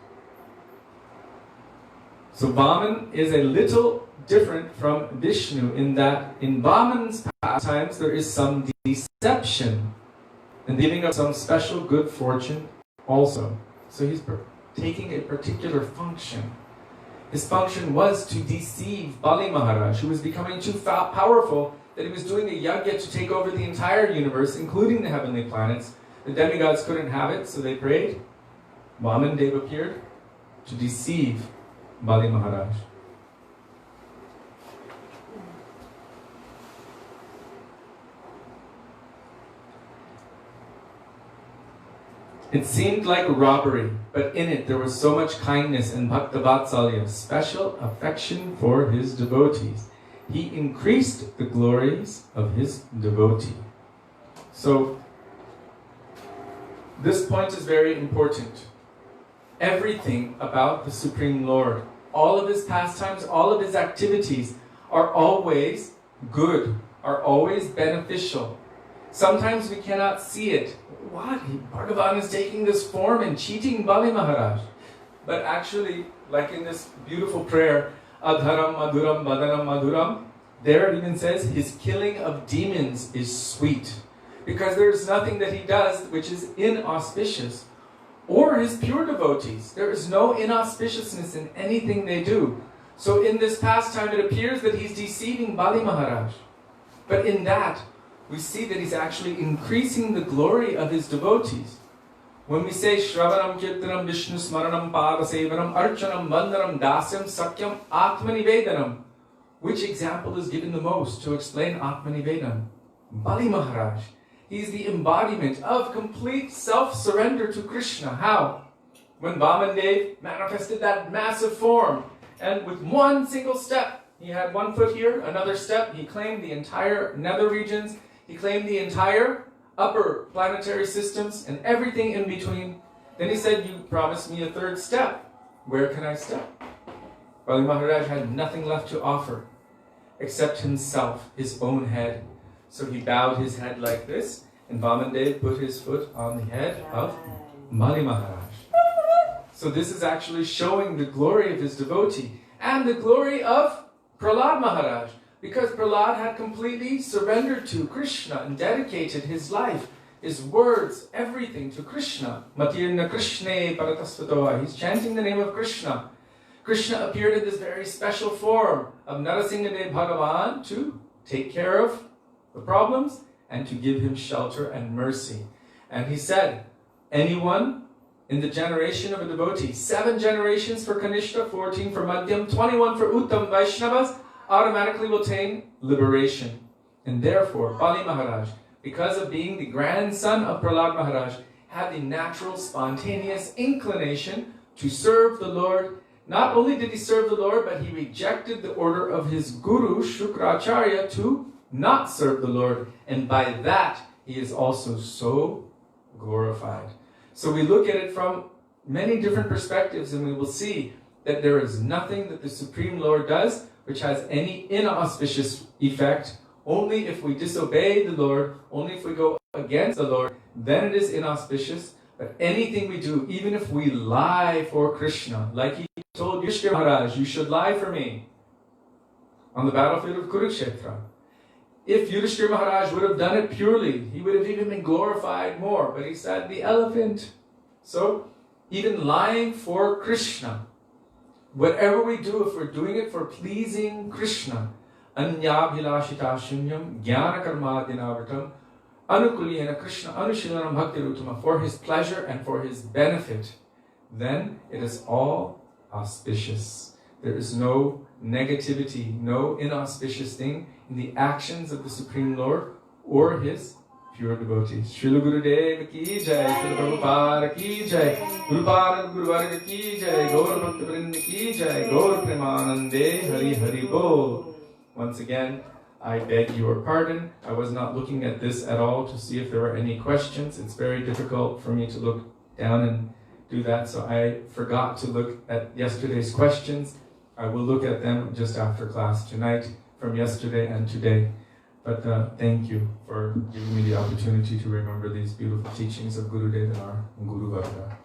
So Vaman is a little different from Vishnu in that in Vaman's pastimes there is some deception and the giving of some special good fortune also. So he's taking a particular function. His function was to deceive Bali Maharaj, who was becoming too powerful that he was doing a yajna to take over the entire universe, including the heavenly planets. The demigods couldn't have it, so they prayed. Vamandev appeared to deceive Bali Maharaj. It seemed like robbery, but in it there was so much kindness and bhaktavatsalya, special affection for his devotees. He increased the glories of his devotee. So, this point is very important. Everything about the Supreme Lord, all of his pastimes, all of his activities are always good, are always beneficial. Sometimes we cannot see it. What? Bhagavan is taking this form and cheating Bali Maharaj. But actually, like in this beautiful prayer, Adharam Madhuram Vadanam Madhuram, there it even says his killing of demons is sweet. Because there's nothing that he does which is inauspicious. Or his pure devotees. There is no inauspiciousness in anything they do. So in this pastime it appears that he's deceiving Bali Maharaj. But in that, we see that he's actually increasing the glory of his devotees. When we say Shravanam Kirtanam Vishnu Smaranam Padasevanam Archanam Vandanam Dasyam Sakyam Atmanivedanam, which example is given the most to explain Atmanivedanam? Bali Maharaj. He's the embodiment of complete self-surrender to Krishna. How? When Vamandev manifested that massive form, and with one single step, he had one foot here, another step, he claimed the entire nether regions, he claimed the entire upper planetary systems and everything in between. Then he said, you promised me a third step. Where can I step? Bali Maharaj had nothing left to offer except himself, his own head. So he bowed his head like this, and Vamandev put his foot on the head of Bali Maharaj. So this is actually showing the glory of his devotee and the glory of Prahlad Maharaj, because Prahlad had completely surrendered to Krishna and dedicated his life, his words, everything to Krishna. Matirna Krishne Paratasvatoa. He's chanting the name of Krishna. Krishna appeared in this very special form of Narasimhadev Bhagavan to take care of the problems and to give him shelter and mercy. And he said, anyone in the generation of a devotee, 7 generations for Kanishta, 14 for Madhyam, 21 for Uttam Vaishnavas, automatically will attain liberation. And therefore, Bali Maharaj, because of being the grandson of Prahlad Maharaj, had the natural, spontaneous inclination to serve the Lord. Not only did he serve the Lord, but he rejected the order of his guru, Shukracharya, to not serve the Lord. And by that, he is also so glorified. So we look at it from many different perspectives, and we will see that there is nothing that the Supreme Lord does which has any inauspicious effect. Only if we disobey the Lord, only if we go against the Lord, then it is inauspicious. But anything we do, even if we lie for Krishna, like he told Yudhishthira Maharaj, you should lie for me. on the battlefield of Kurukshetra. If Yudhishthira Maharaj would have done it purely, he would have even been glorified more. But he said the elephant. So, even lying for Krishna, whatever we do, if we're doing it for pleasing Krishna, anyabhilashita shunyam jnana karmadinavritam anukuliyena Krishna anushilanam bhakti rutama, for his pleasure and for his benefit, then it is all auspicious. There is no negativity, no inauspicious thing in the actions of the Supreme Lord or his pure devotees. Srila Gurudev ki jai, Srila Prabhupada ki jai, Gurupada Guruvarga ki jai, Gaur Bhaktivinoda ki jai, Gaur Premanande Hari Hari Bol. Once again, I beg your pardon. I was not looking at this at all to see if there were any questions. It's very difficult for me to look down and do that, so I forgot to look at yesterday's questions. I will look at them just after class tonight from yesterday and today. But thank you for giving me the opportunity to remember these beautiful teachings of Gurudev and our Guru Varga.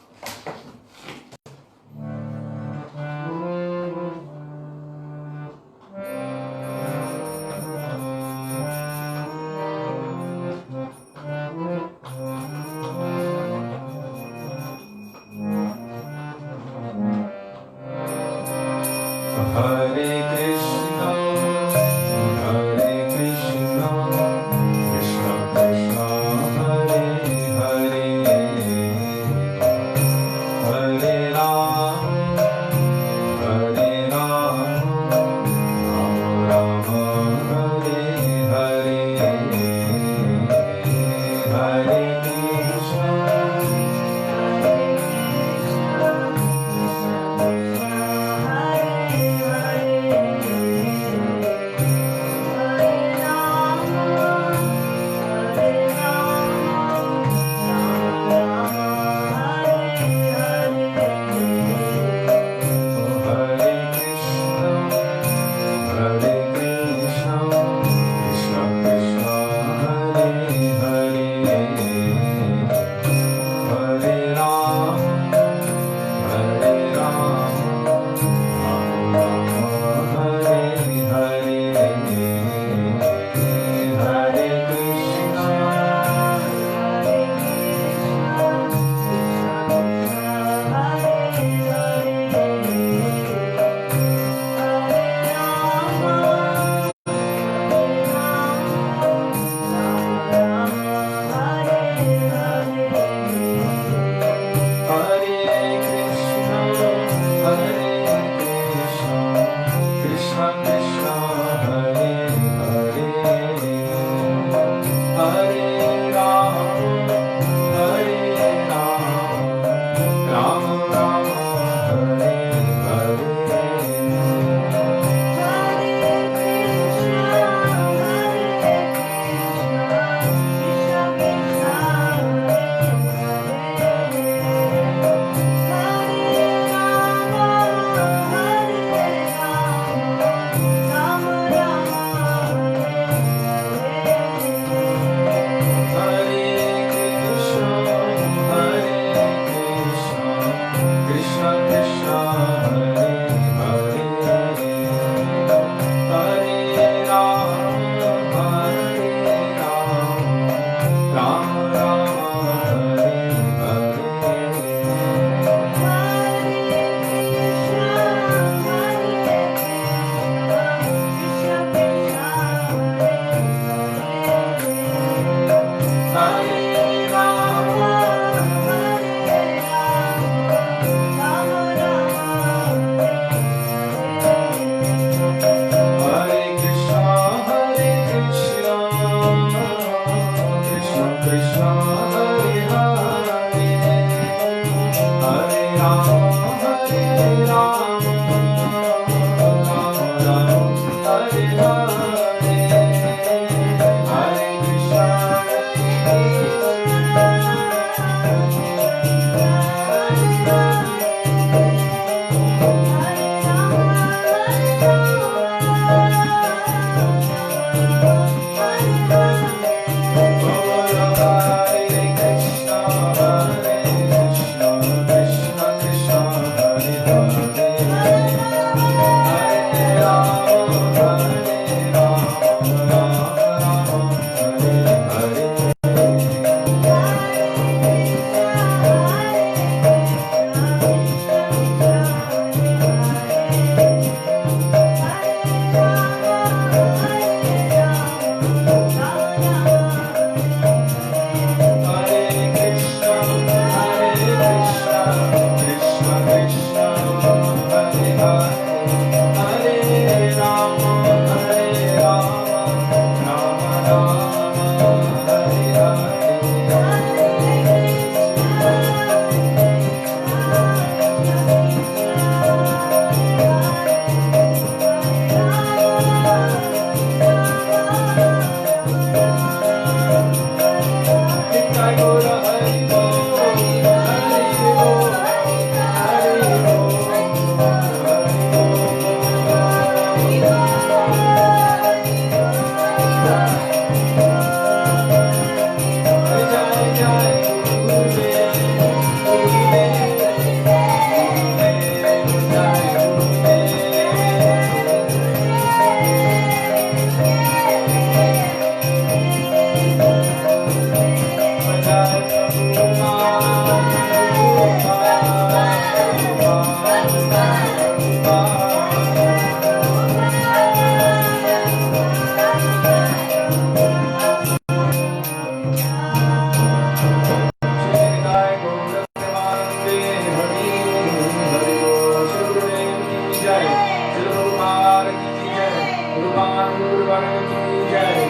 पावन गुरुवार की जय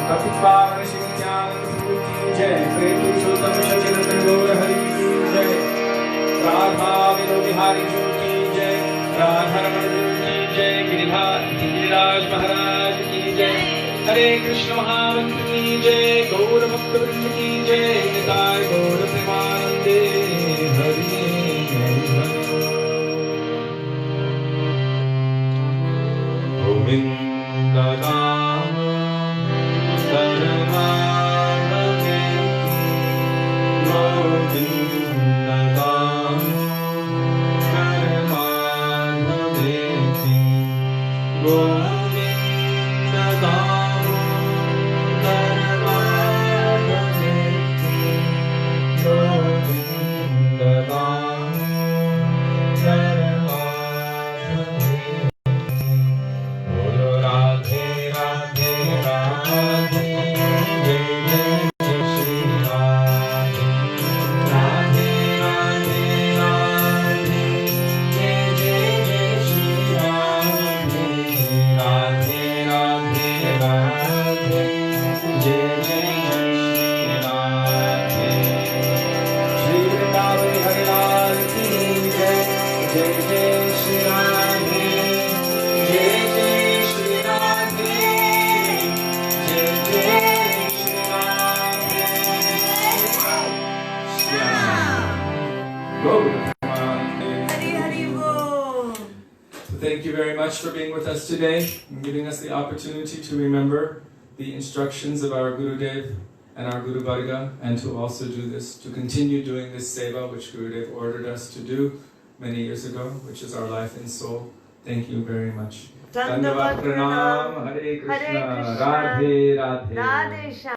पति पावन श्री नित्यानंद प्रभु की जय प्रेम पुरुषोत्तम सच्चिदानंद गौर हरि की जय राधा विनोद बिहारी जी की जय राधा रमण जी की जय गिरिराज महाराज की जय हरे कृष्ण महामंत्र की जय गौर भक्त वृंद की जय निताय गौर प्रेमानंदे हरि गोविंद नाम सर्वांगे गोविंद नाम सर्वांगे गोविंद नाम सर्वांगे गोविंद नाम Thank you very much for being with us today and giving us the opportunity to remember the instructions of our Gurudev and our Guru Varga, and to also do this, to continue doing this seva which Gurudev ordered us to do many years ago, which is our life and soul. Thank you very much. Dandavat pranam, Hare Krishna, Radhe Radhe.